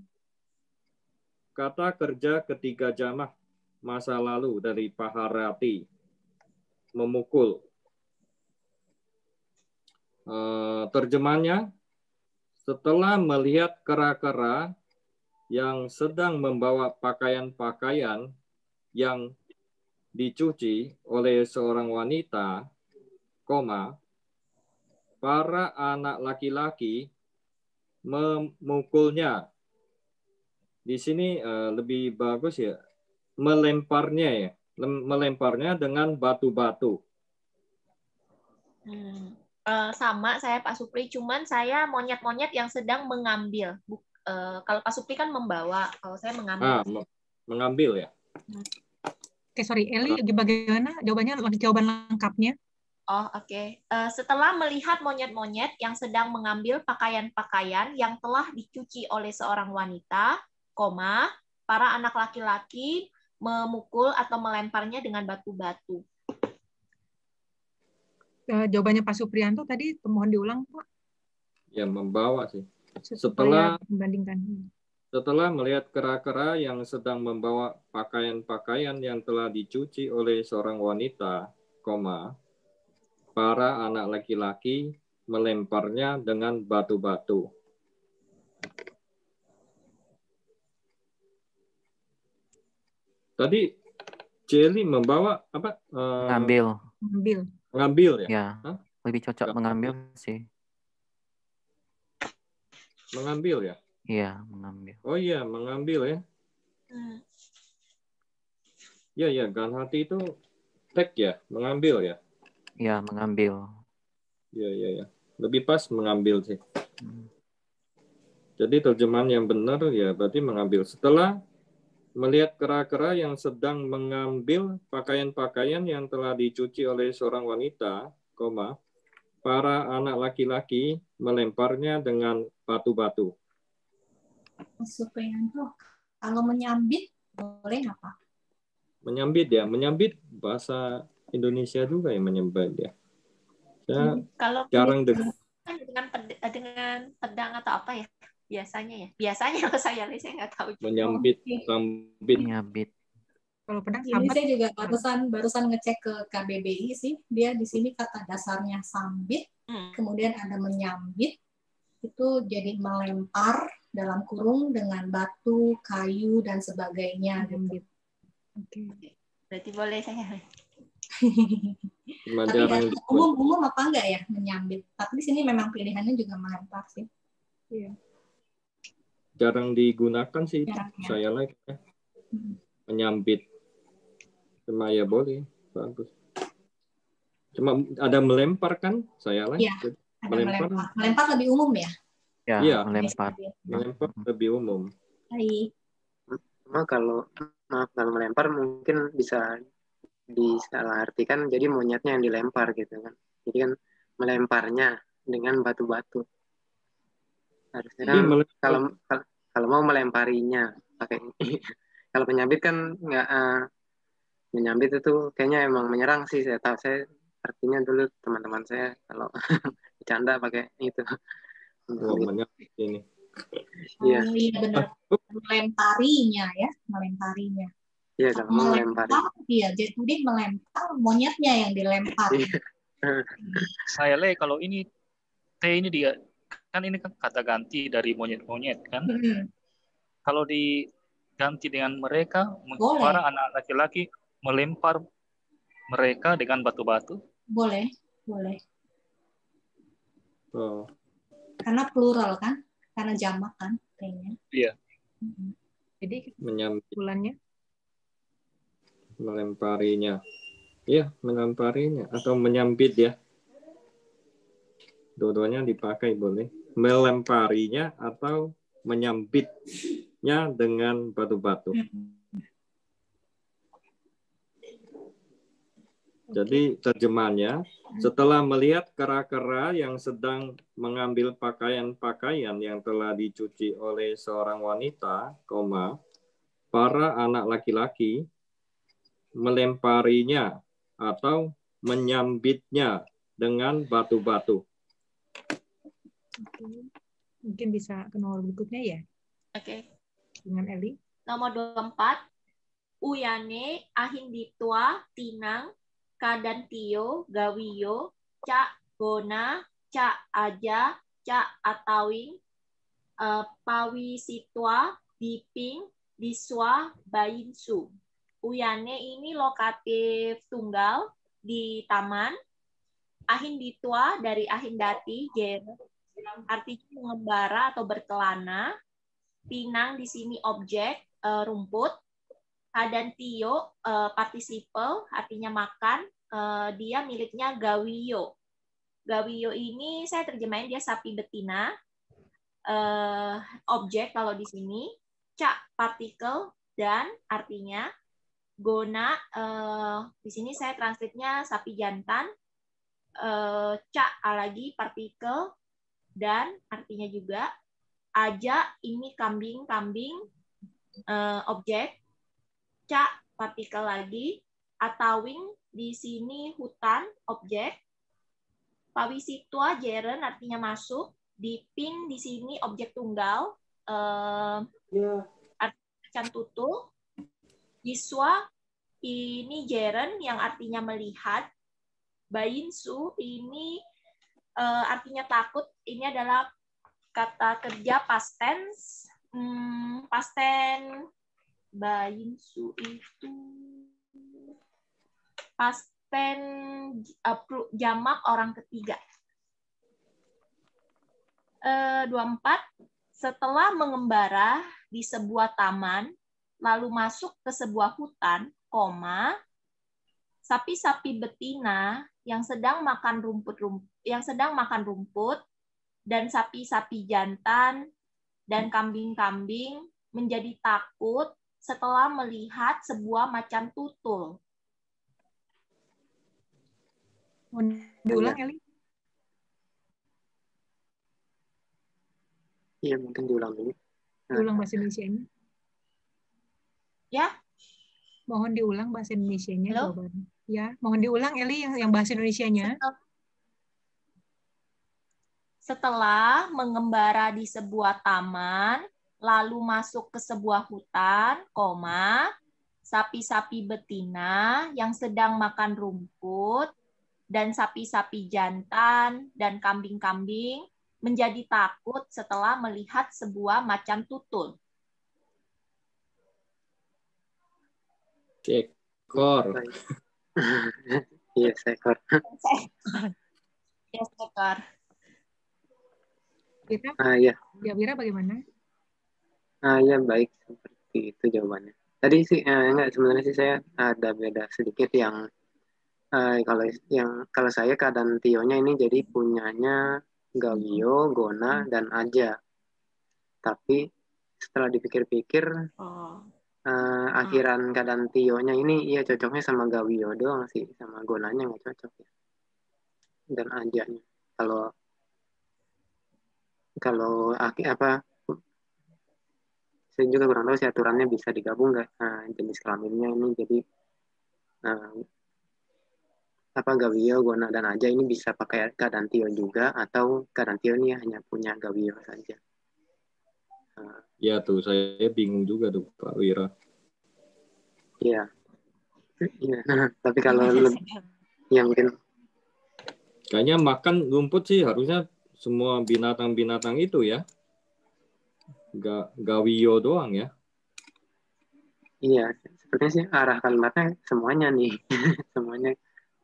kata kerja ketiga jamak masa lalu dari paharati, memukul. Terjemahnya, setelah melihat kera-kera yang sedang membawa pakaian-pakaian yang dicuci oleh seorang wanita, para anak laki-laki memukulnya. Di sini lebih bagus ya, melemparnya ya, melemparnya dengan batu-batu. Sama saya Pak Supri, cuman saya monyet-monyet yang sedang mengambil. Kalau Pak Supri kan membawa, kalau saya mengambil. Mengambil ya. Oke, sorry. Eli, bagaimana jawaban lengkapnya? Oh, oke. Setelah melihat monyet-monyet yang sedang mengambil pakaian-pakaian yang telah dicuci oleh seorang wanita, para anak laki-laki memukul atau melemparnya dengan batu-batu. Jawabannya Pak Suprianto tadi mohon diulang, Pak. Ya, membawa sih. Setelah melihat kera-kera yang sedang membawa pakaian-pakaian yang telah dicuci oleh seorang wanita, para anak laki-laki melemparnya dengan batu-batu. Tadi Jelly membawa apa? Mengambil ya? Ya, lebih cocok mengambil sih. Mengambil ya? Iya, mengambil. Oh iya, mengambil ya. Ya, ganhati itu tek ya, mengambil ya. Ya, mengambil. Ya. Lebih pas mengambil sih. Jadi terjemahan yang benar ya berarti mengambil. Setelah melihat kera-kera yang sedang mengambil pakaian-pakaian yang telah dicuci oleh seorang wanita, para anak laki-laki melemparnya dengan batu-batu. Supriyanto, kalau menyambit boleh nggak Pak? Menyambit ya, menyambit bahasa Indonesia juga ya menyambit ya. Saya kalau jarang dengar. dengan dengan pedang atau apa ya? Biasanya kalau saya nggak tahu. Menyambit, sambit. Menyambit. Kalau pedang Ini sambat. saya juga barusan ngecek ke KBBI sih, dia di sini kata dasarnya sambit, kemudian ada menyambit, itu jadi melempar dalam kurung dengan batu, kayu dan sebagainya. Gitu. Oke. Berarti boleh saya. Tapi umum apa enggak ya menyambit? Tapi di sini memang pilihannya juga melempar sih. Iya. Jarang digunakan sih, saya like menyambit. Cuma ya boleh, bagus. Cuma ada melempar kan, saya like. Iya, ada melempar. Melempar lebih umum ya? Iya, melempar. Melempar lebih umum. Baik. Cuma kalau melempar mungkin bisa disalahartikan jadi monyetnya yang dilempar gitu kan. Jadi kan melemparnya dengan batu-batu. Harusnya kan kalau mau melemparinya pakai kalau menyambit kan nggak menyambit itu kayaknya emang menyerang sih, saya tahu. Saya artinya dulu teman-teman saya kalau bercanda pakai itu. Menyambit ini. Iya. Oh iya benar. Melemparinya ya, melemparinya. Iya, kalau melempar. Iya, jadi melempar, monyetnya yang dilempar. Saya kalau ini T ini dia kan ini kan kata ganti dari monyet-monyet kan. Kalau diganti dengan mereka, para anak laki-laki melempar mereka dengan batu-batu. Boleh. Oh. Karena plural kan, karena jamak kan kayaknya. Iya. Jadi menyambit. Bulannya? Melemparinya. Iya, melemparinya atau menyambit ya. Dua-duanya dipakai boleh. Melemparinya atau menyambitnya dengan batu-batu. Jadi terjemahannya, setelah melihat kera-kera yang sedang mengambil pakaian-pakaian yang telah dicuci oleh seorang wanita, para anak laki-laki melemparinya atau menyambitnya dengan batu-batu. Mungkin bisa ke nomor berikutnya ya. Oke. Dengan Eli. Nomor 24. Uyane Ahinditua Tinang Kadantio Gawiyo Cak Gona Cak Aja Cak Atawing Pawisitwa Diping Diswa Bayinsu. Uyane ini lokatif tunggal di taman. Ahinditua dari ahindati, artinya mengembara atau berkelana. Pinang di sini objek, rumput. Kadantio partisiple, artinya makan. Dia miliknya Gawiyo. Gawiyo ini saya terjemahin dia sapi betina. Objek kalau di sini. Cak partikel dan artinya. Gona, di sini saya translate-nya sapi jantan, cak lagi partikel, dan artinya juga, aja ini kambing-kambing, objek, cak partikel lagi, atawing di sini hutan, objek, pawisitwa jeren artinya masuk, diping di sini objek tunggal, artinya can tutul. Yiswa ini jeren yang artinya melihat. Bayinsu ini artinya takut. Ini adalah kata kerja past tense. Past tense bayinsu itu past tense jamak orang ketiga. 24. Setelah mengembara di sebuah taman, lalu masuk ke sebuah hutan, sapi-sapi betina yang sedang makan rumput dan sapi-sapi jantan dan kambing-kambing menjadi takut setelah melihat sebuah macan tutul. Diulang, Eli? Iya, mungkin diulang dulu. Diulang bahasa Indonesia-nya. Ya. Mohon diulang bahasa Indonesia-nya jawabannya. Ya, mohon diulang Eli yang bahasa Indonesia-nya. setelah mengembara di sebuah taman, lalu masuk ke sebuah hutan, sapi-sapi betina yang sedang makan rumput, dan sapi-sapi jantan dan kambing-kambing menjadi takut setelah melihat sebuah macan tutul. Seekor. Iya, seekor. Ya, seekor. Wira? Iya. Ya, Wira bagaimana? Ya, baik, seperti itu jawabannya. Tadi sih enggak, sebenarnya sih saya ada beda sedikit yang kalau saya keadaan Tio-nya ini jadi punyanya Gawio, Gona, dan Aja. Tapi setelah dipikir-pikir, akhiran keadaan Tio-nya ini ya cocoknya sama Gawio doang sih, sama Gonanya nggak cocok ya. Dan Ajanya. Kalau saya juga kurang tahu sih aturannya bisa digabung nggak jenis kelaminnya ini, jadi Gawio, Gona, dan Aja ini bisa pakai keadaan Tio juga, atau keadaan Tio ini hanya punya Gawio saja. Ya tuh, saya bingung juga tuh Pak Wira. Iya. Iya. Tapi kalau yang mungkin kayaknya makan rumput sih harusnya semua binatang-binatang itu ya. Gawio doang ya. Iya, sepertinya sih arah kalimatnya semuanya nih. Semuanya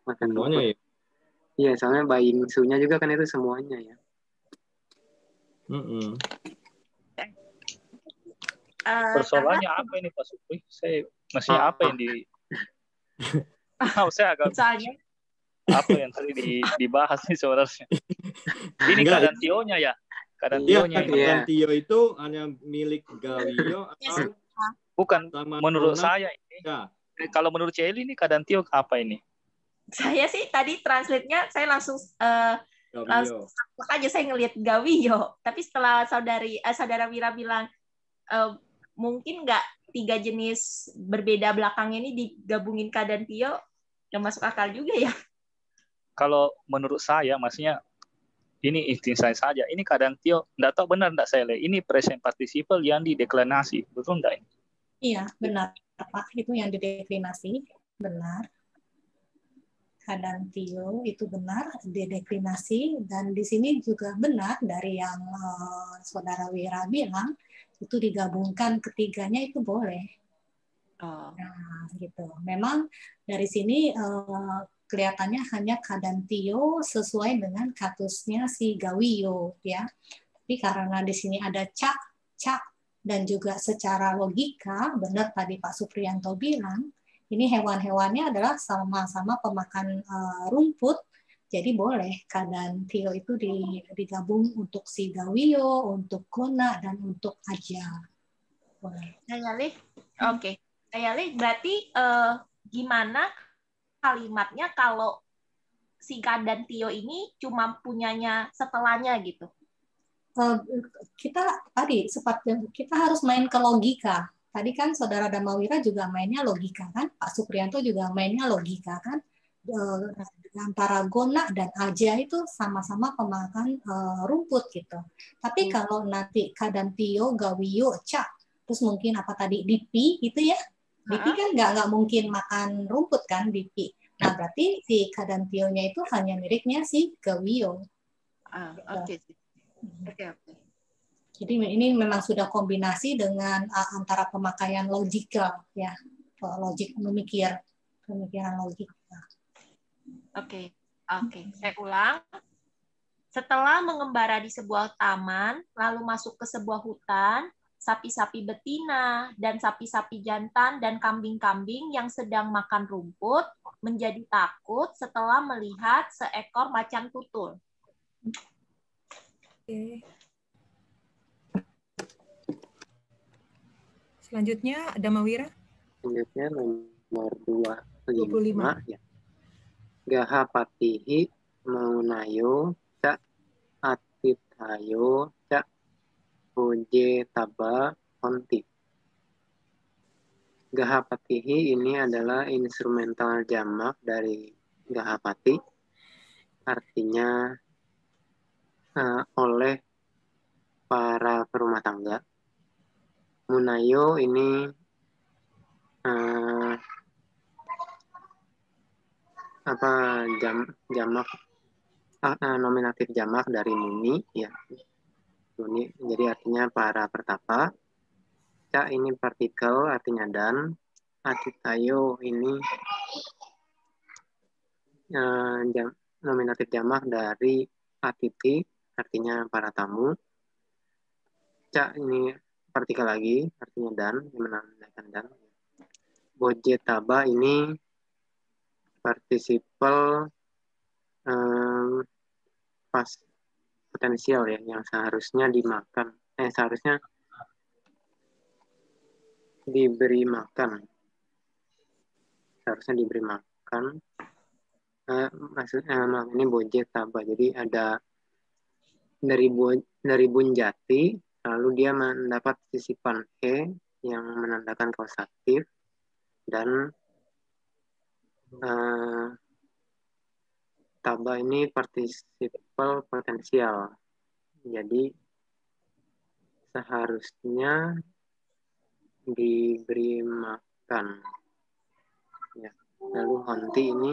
makan semuanya rumput. Ya. Iya, soalnya bayi sunya juga kan itu semuanya ya. Persoalannya apa ini Pak Supri? Saya masih apa yang di saya agak Soalnya apa yang tadi dibahas nih sebenarnya. Ini keadaan Tio-nya ya. Keadaan Tio-nya ini. Keadaan Tio itu hanya milik Gawio atau bukan menurut Gona? saya ini. Ya. Kalau menurut Celi ini keadaan Tio apa ini? Saya sih tadi translate-nya saya langsung aja saya ngelihat Gawio. Tapi setelah saudara Wira bilang mungkin nggak 3 jenis berbeda belakangnya ini digabungin keadaan Tio, nggak masuk akal juga ya. Kalau menurut saya, maksudnya ini insting saya saja. Ini keadaan Tio, nggak tahu benar nggak saya lihat. Ini present participle yang dideklinasi, betul nggak ini? Iya, benar Pak. Itu yang dideklinasi, benar. Keadaan Tio itu benar, dideklinasi, dan di sini juga benar dari yang Saudara Wira bilang, itu digabungkan ketiganya itu boleh. Nah, gitu. Memang dari sini kelihatannya hanya keadaan Tio sesuai dengan katusnya si Gawio, ya. Tapi karena di sini ada cak, dan juga secara logika, benar tadi Pak Supriyanto bilang, ini hewan-hewannya adalah sama-sama pemakan rumput, jadi boleh keadaan Tio itu digabung untuk si Gawio, untuk Gona, dan untuk Aja. Boleh. Oke. Ayali, berarti gimana kalimatnya kalau si keadaan Tio ini cuma punyanya setelahnya gitu? Kita harus main ke logika. Tadi kan Saudara Damawira juga mainnya logika kan, Pak Supriyanto juga mainnya logika kan. Antara Gona dan Aja itu sama-sama pemakan rumput gitu. Tapi kalau nanti keadaan Tio, Gawio, Cak, terus mungkin apa tadi Dipi gitu ya. Dipi kan nggak mungkin makan rumput kan Dipi. Nah berarti si keadaan Tio-nya itu hanya miliknya si Gawio. Oke. Jadi ini memang sudah kombinasi dengan antara pemakaian logika ya, logik pemikiran logika. Oke. Saya ulang. Setelah mengembara di sebuah taman, lalu masuk ke sebuah hutan, sapi-sapi betina dan sapi-sapi jantan dan kambing-kambing yang sedang makan rumput menjadi takut setelah melihat seekor macan tutul. Oke. Selanjutnya ada Mawira. Selanjutnya nomor 25 ya. Gaha patihi maunayo cak atithayo cak Oje taba onti. Gahapatihi ini adalah instrumental jamak dari Gahapati. Artinya oleh para perumah tangga. Munayo ini jamak nominatif jamak dari muni ya. Muni jadi artinya para pertapa. Ca ini partikel artinya dan. Atitayo ini nominatif jamak dari atiti artinya para tamu. Ca ini partikel lagi artinya dan, menandakan dan. Bojetaba ini partisipal pas potensial ya, yang seharusnya dimakan, seharusnya diberi makan, seharusnya diberi makan. Maksudnya ini bojetaba, jadi ada dari bunjati, lalu dia mendapat sisipan yang menandakan kausatif, dan taba ini partisipal potensial, jadi seharusnya diberi makan ya. Lalu honti ini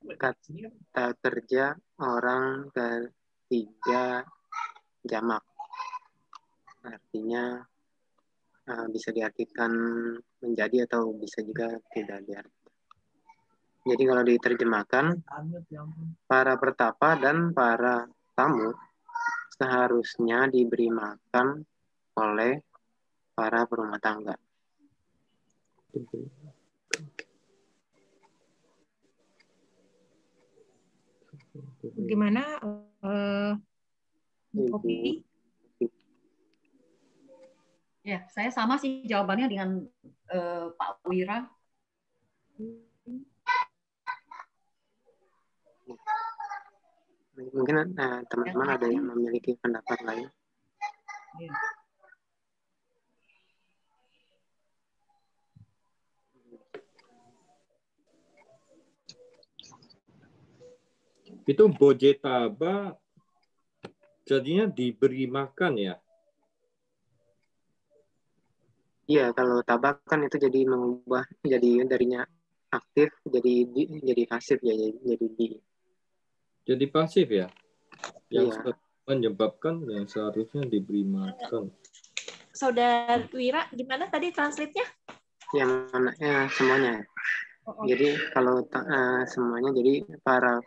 kata kerja orang ketiga jamak, artinya bisa diartikan menjadi atau bisa juga tidak diartikan. Jadi kalau diterjemahkan, para pertapa dan para tamu seharusnya diberi makan oleh para perumah tangga. Gimana, Kopi? Ya, saya sama sih jawabannya dengan Pak Wira. Mungkin teman-teman ada yang memiliki pendapat lain. Ya. Itu bojetaba jadinya diberi makan ya? Iya, kalau tabak kan itu jadi mengubah, jadi darinya aktif jadi pasif ya, jadi di. Jadi pasif ya? Yang Iya. menyebabkan yang seharusnya diberi makan. Saudara Wira, gimana tadi translate-nya? Yang mana ya, semuanya. Jadi kalau semuanya, jadi para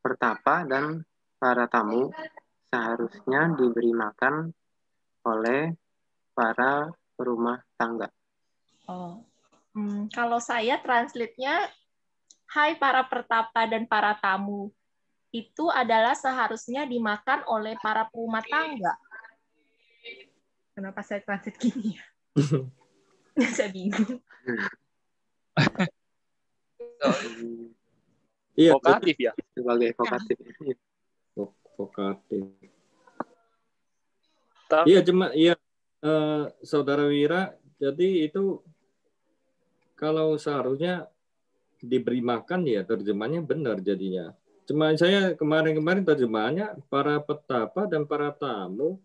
pertapa dan para tamu seharusnya diberi makan oleh para perumah tangga. Oh, kalau saya translate-nya, hai para pertapa dan para tamu, itu adalah seharusnya dimakan oleh para perumah tangga. Kenapa saya translate gini ya? Saya bingung. Iya, vokatif ya. Sebagai vokatif. Vokatif. Iya, cuma Saudara Wira, jadi itu kalau seharusnya diberi makan ya terjemahannya benar jadinya. Cuma saya kemarin terjemahannya para petapa dan para tamu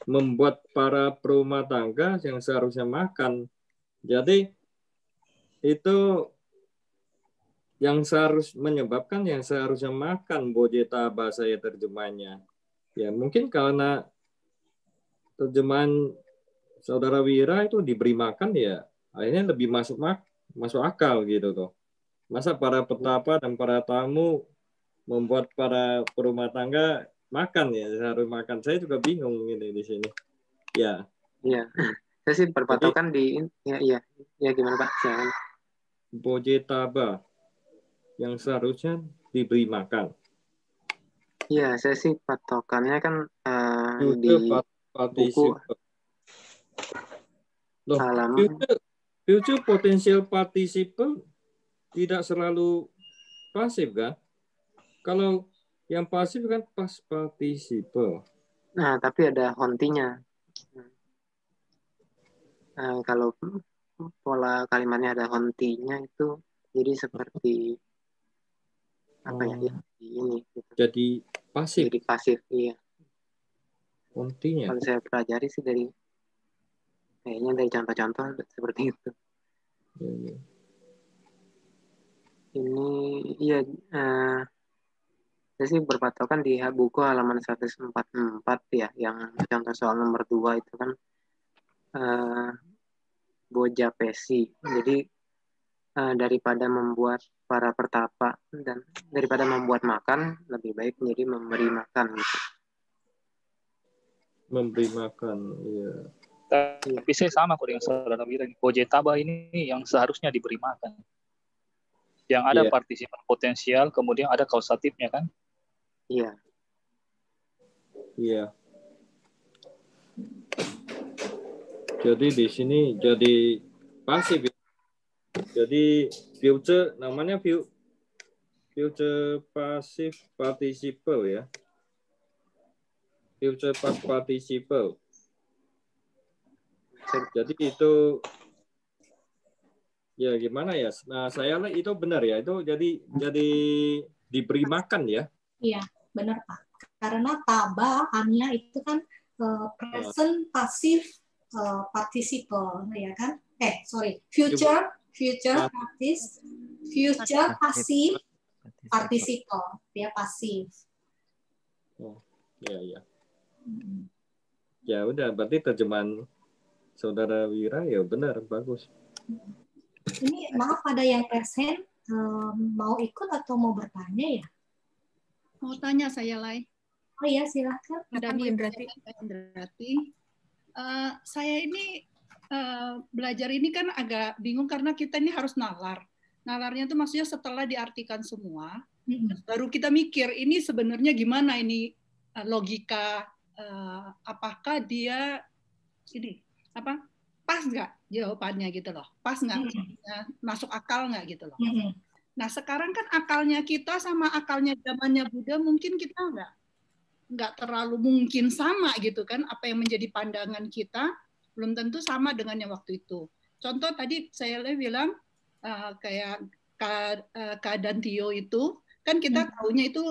membuat para perumah tangga yang seharusnya makan. Jadi itu yang menyebabkan yang seharusnya makan bojetaba saya terjemahnya. Ya mungkin karena terjemahan Saudara Wira itu diberi makan ya akhirnya lebih masuk akal gitu tuh. Masa para petapa dan para tamu membuat para perumah tangga makan ya, harus makan. Saya juga bingung ini di sini. Ya. Iya. Saya sih berpatokan di ya gimana Pak? Jangan. Bojetaba yang seharusnya diberi makan. Iya, saya sih patokannya kan di buku halaman. Future potential participle tidak selalu pasif kan? Kalau yang pasif kan past participle. Nah, tapi ada hontinya. Kalau pola kalimatnya ada hontinya itu jadi seperti apa ya ini. Gitu. Jadi Pasif. Jadi pasif, iya. Intinya. Kalau saya pelajari sih kayaknya dari contoh-contoh seperti itu. Iya. Ini iya, saya sih berpatokan di buku halaman 144 ya, yang contoh soal nomor 2 itu kan Boja Pesi. Jadi daripada membuat para pertapa dan daripada membuat makan, lebih baik menjadi memberi makan gitu. Memberi makan, iya. Tapi saya sama kok dengan saudara Wira. Bojetaba ini yang seharusnya diberi makan. Yang ada partisipan potensial, kemudian ada kausatifnya kan? Iya. Iya. Jadi di sini jadi pasif. Jadi future namanya future passive participle ya. Future past participle. Jadi itu ya gimana ya? Nah, saya itu benar ya. Itu jadi diberi makan ya. Iya, benar Pak. Karena tabaannya itu kan present passive participle ya kan? Future passive participle. Dia pasif. Oh, ya. Ya udah, berarti terjemahan Saudara Wira ya benar, bagus. Ini maaf ada yang present mau ikut atau mau bertanya ya? Mau tanya saya, Lai. Oh iya, silakan. Ada Indrati. Saya ini belajar ini kan agak bingung karena kita ini harus nalar. Nalarnya itu maksudnya setelah diartikan semua, baru kita mikir ini sebenarnya gimana ini logika, apakah dia ini pas nggak jawabannya gitu loh, pas nggak masuk akal nggak gitu loh. Nah sekarang kan akalnya kita sama akalnya zamannya Buddha mungkin kita nggak terlalu mungkin sama gitu kan, apa yang menjadi pandangan kita belum tentu sama dengan yang waktu itu. Contoh tadi saya bilang kayak keadaan Tio itu kan kita tahunya itu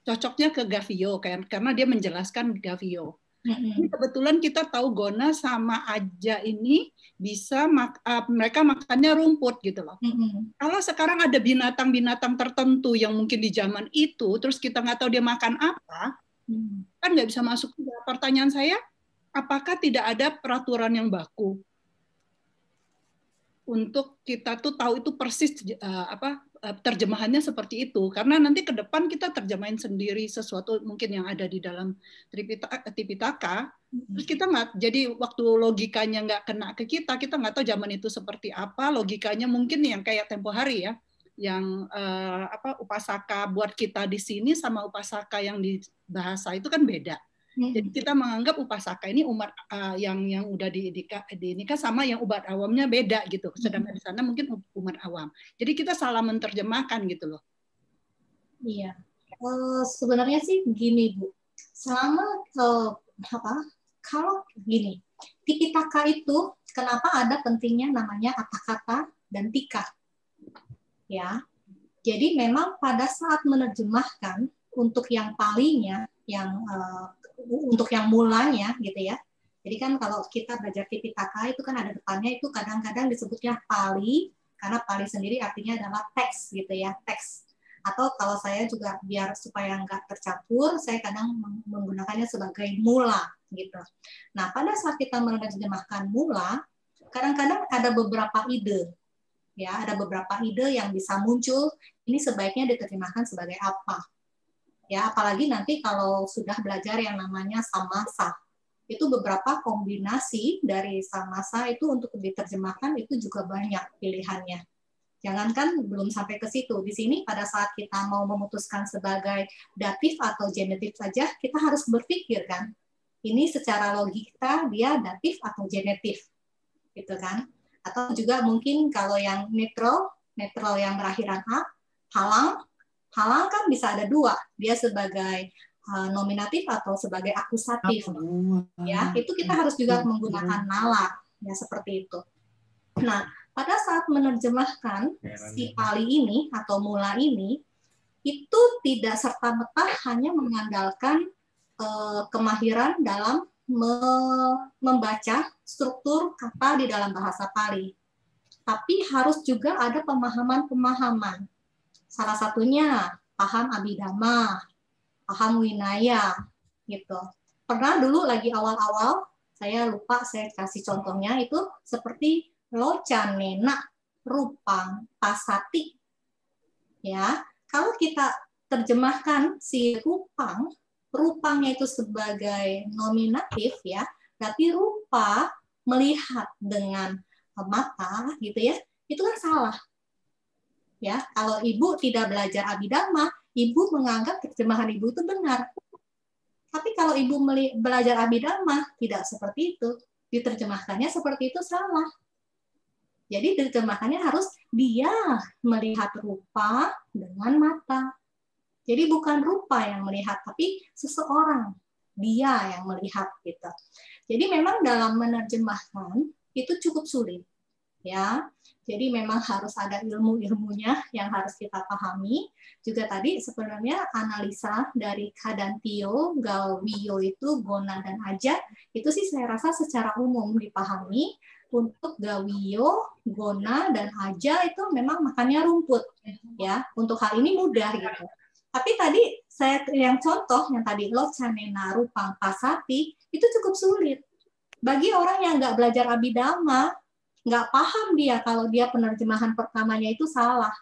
cocoknya ke Gavio kan, karena dia menjelaskan Gavio. Ini kebetulan kita tahu Gona sama Aja ini bisa mereka makannya rumput gitu loh. Kalau sekarang ada binatang-binatang tertentu yang mungkin di zaman itu, terus kita nggak tahu dia makan apa, kan nggak bisa masuk. Pertanyaan saya, apakah tidak ada peraturan yang baku untuk kita tuh tahu itu persis terjemahannya seperti itu, karena nanti ke depan kita terjemahin sendiri sesuatu mungkin yang ada di dalam Tripitaka, terus kita nggak, jadi waktu logikanya nggak kena ke kita nggak tahu zaman itu seperti apa logikanya, mungkin yang kayak tempo hari ya, yang upasaka buat kita di sini sama upasaka yang di bahasa itu kan beda. Jadi kita menganggap upasaka ini umat yang udah dinikah sama yang umat awamnya beda gitu. Sedangkan di sana mungkin umat awam. Jadi kita salah menerjemahkan gitu loh. Iya. Sebenarnya sih gini Bu. Selama kalau gini, Tipitaka itu kenapa ada pentingnya namanya kata-kata dan tika. Ya. Jadi memang pada saat menerjemahkan untuk yang palinya, untuk yang mulanya gitu ya. Jadi kan kalau kita belajar Tipitaka itu kan ada depannya itu kadang-kadang disebutnya pali, karena pali sendiri artinya adalah teks gitu ya, teks. Atau kalau saya juga biar supaya nggak tercampur, saya kadang menggunakannya sebagai mula gitu. Nah pada saat kita menerjemahkan mula, kadang-kadang ada beberapa ide. Ya, ada beberapa ide yang bisa muncul, ini sebaiknya diterjemahkan sebagai apa. Ya, apalagi nanti kalau sudah belajar yang namanya samasa. Itu beberapa kombinasi dari samasa itu untuk diterjemahkan itu juga banyak pilihannya. Jangankan belum sampai ke situ. Di sini pada saat kita mau memutuskan sebagai datif atau genitif saja, kita harus berpikir kan. Ini secara logika dia datif atau genitif. Gitu kan. Atau juga mungkin kalau yang netral yang berakhiran a, halang kan bisa ada dua, dia sebagai nominatif atau sebagai akusatif. Ya, itu kita harus juga menggunakan nalar, ya seperti itu. Nah, pada saat menerjemahkan si pali ini atau mula ini, itu tidak serta-merta hanya mengandalkan kemahiran dalam membaca struktur kata di dalam bahasa Pali. Tapi harus juga ada pemahaman-pemahaman. Salah satunya paham abhidhamma, paham winaya, gitu. Pernah dulu lagi awal-awal, saya lupa saya kasih contohnya, itu seperti locanena, rupang, pasati. Ya, kalau kita terjemahkan si rupang, rupangnya itu sebagai nominatif ya, berarti rupa melihat dengan mata gitu ya, itu kan salah. Ya, kalau ibu tidak belajar abhidhamma, ibu menganggap terjemahan ibu itu benar. Tapi kalau ibu belajar abhidhamma, tidak seperti itu. Diterjemahkannya seperti itu salah. Jadi diterjemahkannya harus dia melihat rupa dengan mata. Jadi bukan rupa yang melihat, tapi seseorang, dia yang melihat gitu. Jadi memang dalam menerjemahkan itu cukup sulit, ya. Jadi memang harus ada ilmu-ilmunya yang harus kita pahami. Juga tadi sebenarnya analisa dari Kadantio, Galwio itu Gona dan Aja, itu sih saya rasa secara umum dipahami. Untuk Galwio, Gona dan Aja itu memang makannya rumput, ya. Untuk hal ini mudah gitu. Tapi tadi saya yang contoh yang tadi locanena, rupang, pasati itu cukup sulit. Bagi orang yang nggak belajar abhidhamma, nggak paham dia kalau dia penerjemahan pertamanya itu salah.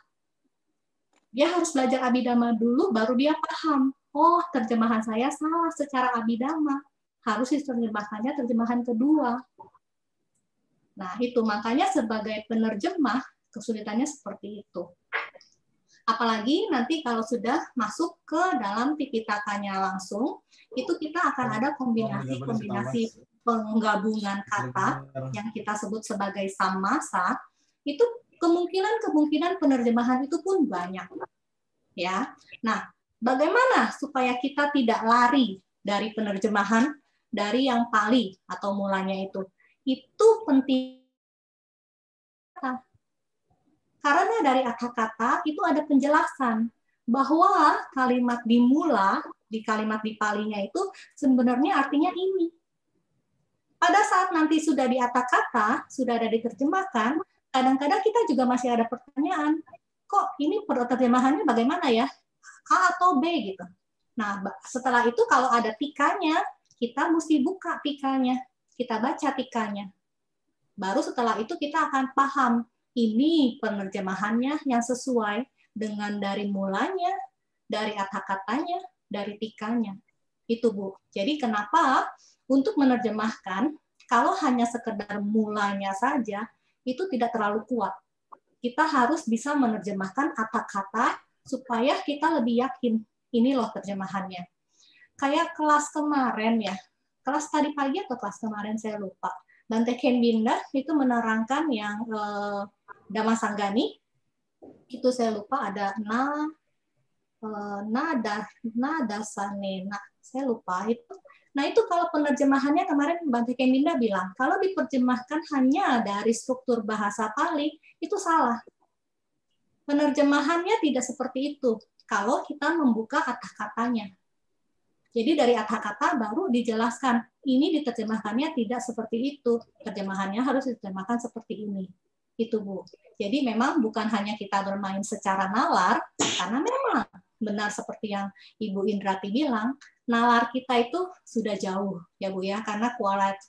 Dia harus belajar abhidhamma dulu, baru dia paham. Oh, terjemahan saya salah secara abhidhamma. Harus diterjemahkannya terjemahan kedua. Nah, itu makanya sebagai penerjemah, kesulitannya seperti itu. Apalagi nanti kalau sudah masuk ke dalam Tipitaka-nya langsung, itu kita akan ada kombinasi-kombinasi penggabungan kata yang kita sebut sebagai samasa, itu kemungkinan penerjemahan itu pun banyak. Ya. Nah, bagaimana supaya kita tidak lari dari penerjemahan dari yang Pali atau mulanya itu? Itu penting. Karena dari kata-kata itu ada penjelasan bahwa kalimat dimula di kalimat di Palinya itu sebenarnya artinya ini. Pada saat nanti sudah di kata-kata, sudah ada diterjemahkan, kadang-kadang kita juga masih ada pertanyaan, kok ini terjemahannya bagaimana ya? A atau B gitu. Nah, setelah itu kalau ada tikanya, kita mesti buka tikanya, kita baca tikanya. Baru setelah itu kita akan paham ini penerjemahannya yang sesuai dengan dari mulanya, dari kata-katanya, dari tikanya. Itu, Bu. Jadi kenapa untuk menerjemahkan, kalau hanya sekedar mulanya saja, itu tidak terlalu kuat. Kita harus bisa menerjemahkan kata-kata supaya kita lebih yakin, ini loh terjemahannya. Kayak kelas kemarin ya, kelas tadi pagi atau kelas kemarin saya lupa. Bante Ken Binda itu menerangkan yang Dhammasanggani, itu saya lupa ada nada sanena, saya lupa itu. Nah itu kalau penerjemahannya kemarin Bante Ken Binda bilang, kalau diterjemahkan hanya dari struktur bahasa Pali, itu salah. Penerjemahannya tidak seperti itu, kalau kita membuka kata-katanya. Jadi dari kata-kata baru dijelaskan, ini diterjemahkannya tidak seperti itu, terjemahannya harus diterjemahkan seperti ini. Itu, Bu. Jadi memang bukan hanya kita bermain secara nalar, karena memang benar seperti yang Ibu Indrati bilang, nalar kita itu sudah jauh, ya Bu ya, karena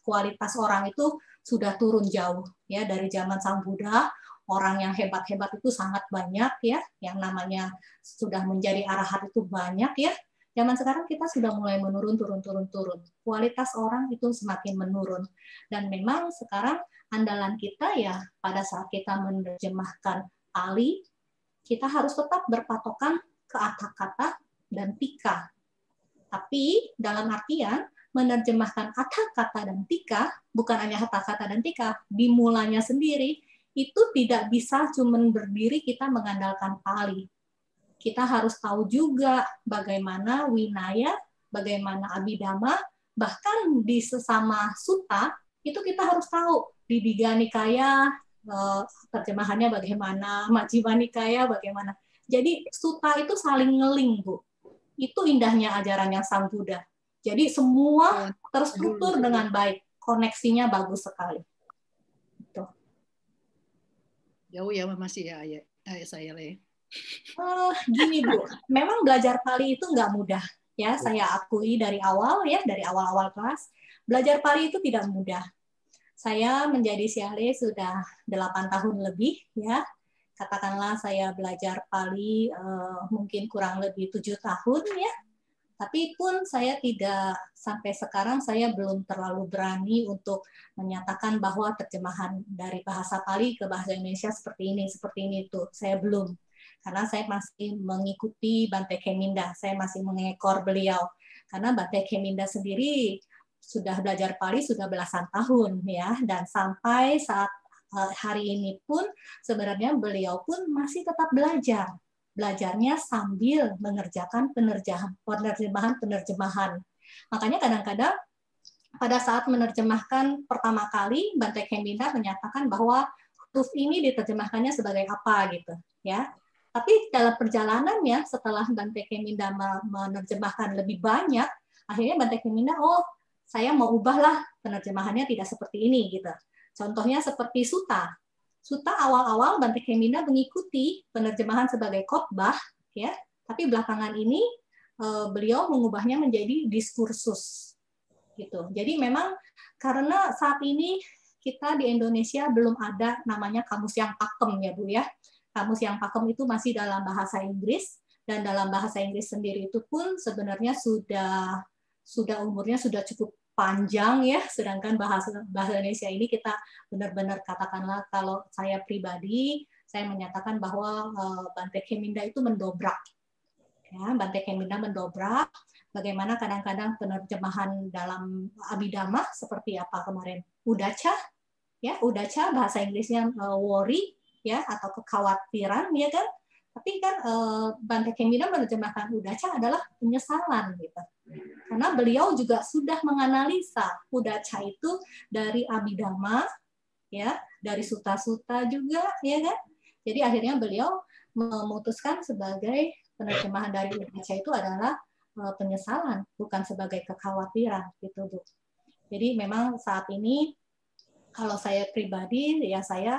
kualitas orang itu sudah turun jauh, ya dari zaman Sang Buddha, orang yang hebat-hebat itu sangat banyak, ya, yang namanya sudah menjadi arahat itu banyak, ya. Zaman sekarang kita sudah mulai menurun, turun. Kualitas orang itu semakin menurun. Dan memang sekarang andalan kita ya pada saat kita menerjemahkan Pali, kita harus tetap berpatokan ke kata-kata dan tika. Tapi dalam artian menerjemahkan kata-kata dan tika, bukan hanya kata-kata dan tika, dimulanya sendiri, itu tidak bisa cuma berdiri kita mengandalkan Pali. Kita harus tahu juga bagaimana winaya, bagaimana abhidhamma, bahkan di sesama sutta, itu kita harus tahu di Digha Nikaya terjemahannya bagaimana, Majjhima Nikaya bagaimana. Jadi Sutta itu saling ngeling, Bu. Itu indahnya ajaran yang Sang Buddha. Jadi semua terstruktur dengan baik, koneksinya bagus sekali. Gitu. Jauh ya masih ya, saya Le. Gini Bu, memang belajar Pali itu nggak mudah. Ya, saya akui dari awal ya, dari awal-awal kelas, belajar Pali itu tidak mudah. Saya menjadi Siale sudah 8 tahun lebih ya. Katakanlah saya belajar Pali mungkin kurang lebih 7 tahun ya. Tapi pun saya tidak, sampai sekarang saya belum terlalu berani untuk menyatakan bahwa terjemahan dari bahasa Pali ke bahasa Indonesia seperti ini itu. Saya belum. Karena saya masih mengikuti Bante Keminda, saya masih mengekor beliau. Karena Bante Keminda sendiri sudah belajar Pali sudah belasan tahun ya, dan sampai saat hari ini pun sebenarnya beliau pun masih tetap belajar. Belajarnya sambil mengerjakan penerjemahan. Makanya kadang-kadang pada saat menerjemahkan pertama kali, Bante Keminda menyatakan bahwa huruf ini diterjemahkannya sebagai apa gitu, ya. Tapi dalam perjalanannya setelah Bante Keminda menerjemahkan lebih banyak, akhirnya Bante Keminda, saya mau ubahlah penerjemahannya tidak seperti ini gitu. Contohnya seperti Sutta. Sutta awal-awal Bante Keminda mengikuti penerjemahan sebagai khotbah, ya. Tapi belakangan ini beliau mengubahnya menjadi diskursus, gitu. Jadi memang karena saat ini kita di Indonesia belum ada namanya kamus yang pakem ya Bu ya. Kamus yang pakem itu masih dalam bahasa Inggris, dan dalam bahasa Inggris sendiri itu pun sebenarnya sudah umurnya sudah cukup panjang ya, sedangkan bahasa Indonesia ini kita benar-benar katakanlah, kalau saya pribadi saya menyatakan bahwa Bante Keminda itu mendobrak ya, Bante Keminda mendobrak bagaimana kadang-kadang penerjemahan dalam Abhidhamma seperti apa kemarin udacha ya, udacha bahasa Inggrisnya worry ya, atau kekhawatiran ya kan. Tapi kan Bante Keminda menerjemahkan udacha adalah penyesalan gitu. Karena beliau juga sudah menganalisa udacha itu dari Abhidhamma ya, dari sutta-sutta juga ya kan. Jadi akhirnya beliau memutuskan sebagai penerjemahan dari udacha itu adalah penyesalan, bukan sebagai kekhawatiran gitu Bu. Jadi memang saat ini kalau saya pribadi ya saya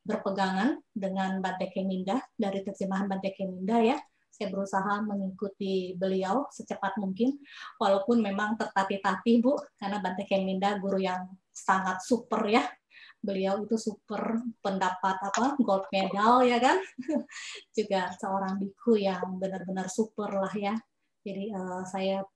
berpegangan dengan Bante Keminda, dari terjemahan Bante Keminda ya. Saya berusaha mengikuti beliau secepat mungkin, walaupun memang tertatih-tatih Bu, karena Bante Keminda guru yang sangat super ya. Beliau itu super, pendapat gold medal ya kan. Juga seorang biku yang benar-benar super lah ya. Jadi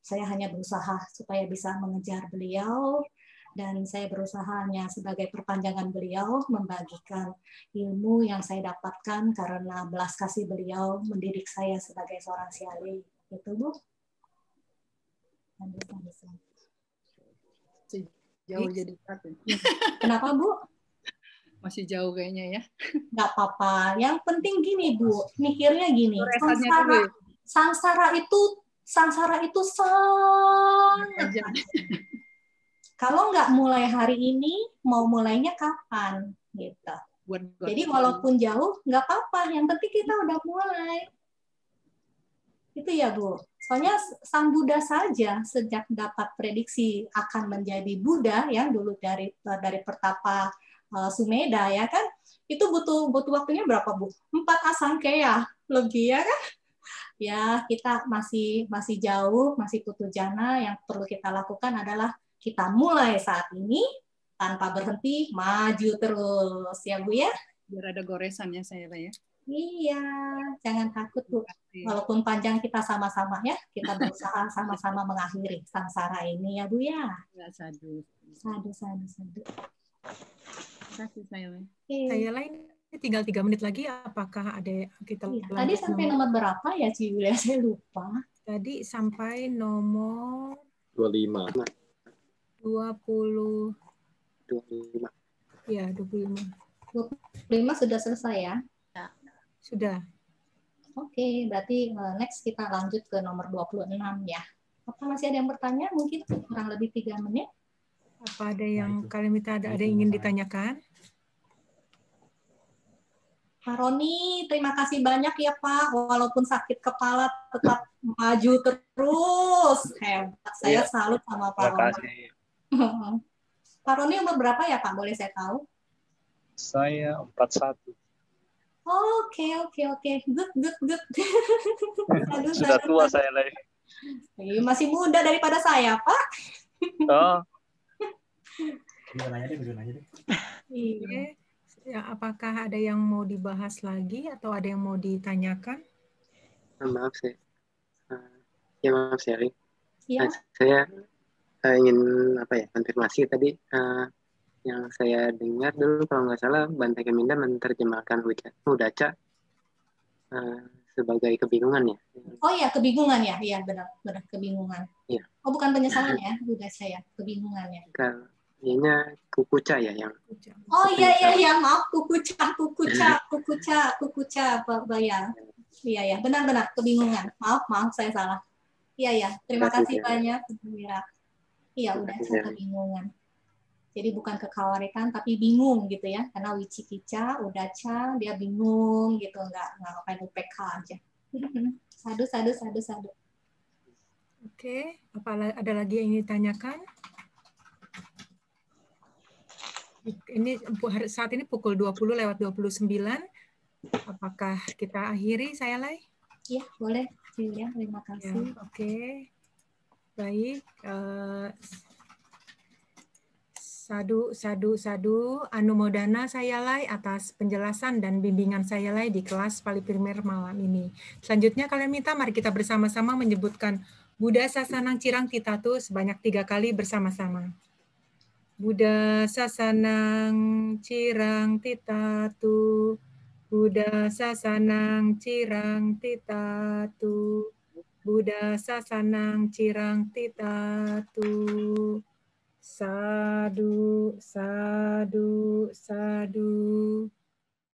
saya hanya berusaha supaya bisa mengejar beliau, dan saya berusaha hanya sebagai perpanjangan beliau membagikan ilmu yang saya dapatkan karena belas kasih beliau mendidik saya sebagai seorang siali. Itu Bu. Jauh jadi satu. Kenapa Bu? Masih jauh kayaknya ya. Nggak apa-apa. Yang penting gini Bu, mikirnya gini. Sangsara itu sangat. Kalau nggak mulai hari ini, mau mulainya kapan? Gitu. Jadi walaupun jauh, nggak apa-apa. Yang penting kita udah mulai. Itu ya Bu. Soalnya Sang Buddha saja sejak dapat prediksi akan menjadi Buddha, ya dulu dari pertapa Sumedha ya kan, itu butuh waktunya berapa Bu? 4 asangkaya lebih ya kan? Ya kita masih jauh, masih putu jana. Yang perlu kita lakukan adalah kita mulai saat ini tanpa berhenti, maju terus ya Bu ya. Biar ada goresan ya saya ya. Iya, jangan takut Bu. Walaupun panjang kita sama-sama ya, kita berusaha sama-sama mengakhiri sangsara ini ya Bu ya. Sadu. Kasih saya. Saya lain tinggal 3 menit lagi. Apakah ada kita? Iya. Tadi sampai nomor berapa ya Ci Yulia? Saya lupa. Tadi sampai nomor 25. 25. Ya, 25. 25 sudah selesai ya? Sudah. Oke, berarti next kita lanjut ke nomor 26 ya. Apa masih ada yang bertanya? Mungkin kurang lebih 3 menit. Apa ada yang Kalimita ada yang ingin ditanyakan? Pak Roni, terima kasih banyak ya Pak. Walaupun sakit kepala tetap maju terus. Hebat. Saya salut sama Pak Roni. Pak Roni umur berapa ya Pak? Boleh saya tahu? Saya 41. Oke. Good. Sudah tua saya lagi. Masih muda daripada saya, Pak. Oh. Iya. Ya, apakah ada yang mau dibahas lagi atau ada yang mau ditanyakan? Maaf sih. Ya maaf Sally. Ya. Saya ingin konfirmasi tadi yang saya dengar dulu kalau nggak salah Bante Keminda menerjemahkan Udaca sebagai kebingungan ya. Oh ya, kebingungan ya. Iya, benar kebingungan. Iya. Oh, bukan penyesalan ya, Udaca ya, kebingungan ya. Kayaknya Kukuca ya yang. Oh iya, maaf Kukuca, ya. Iya, benar kebingungan. Maaf saya salah. Iya, terima kasih banyak. Iya, Udaca kebingungan. Jadi bukan kekhawatiran tapi bingung gitu ya, karena Wicikica, Udaca dia bingung gitu, nggak ngapain UPK aja. Sadu. Oke, ada lagi yang ingin ditanyakan? Ini saat ini pukul 20:29. Apakah kita akhiri, saya Lai? Iya, boleh. Ya, terima kasih. Ya, oke. Baik. Sadu anumodana saya Lai atas penjelasan dan bimbingan saya Lai di kelas Pali Primer malam ini. Selanjutnya kalian minta mari kita bersama-sama menyebutkan Buddha Sasanang Cirang Titatu sebanyak 3 kali bersama-sama. Buddha Sasanang Cirang Titatu, Buddha Sasanang Cirang Titatu, Buddha Sasanang Cirang Titatu. Sadu.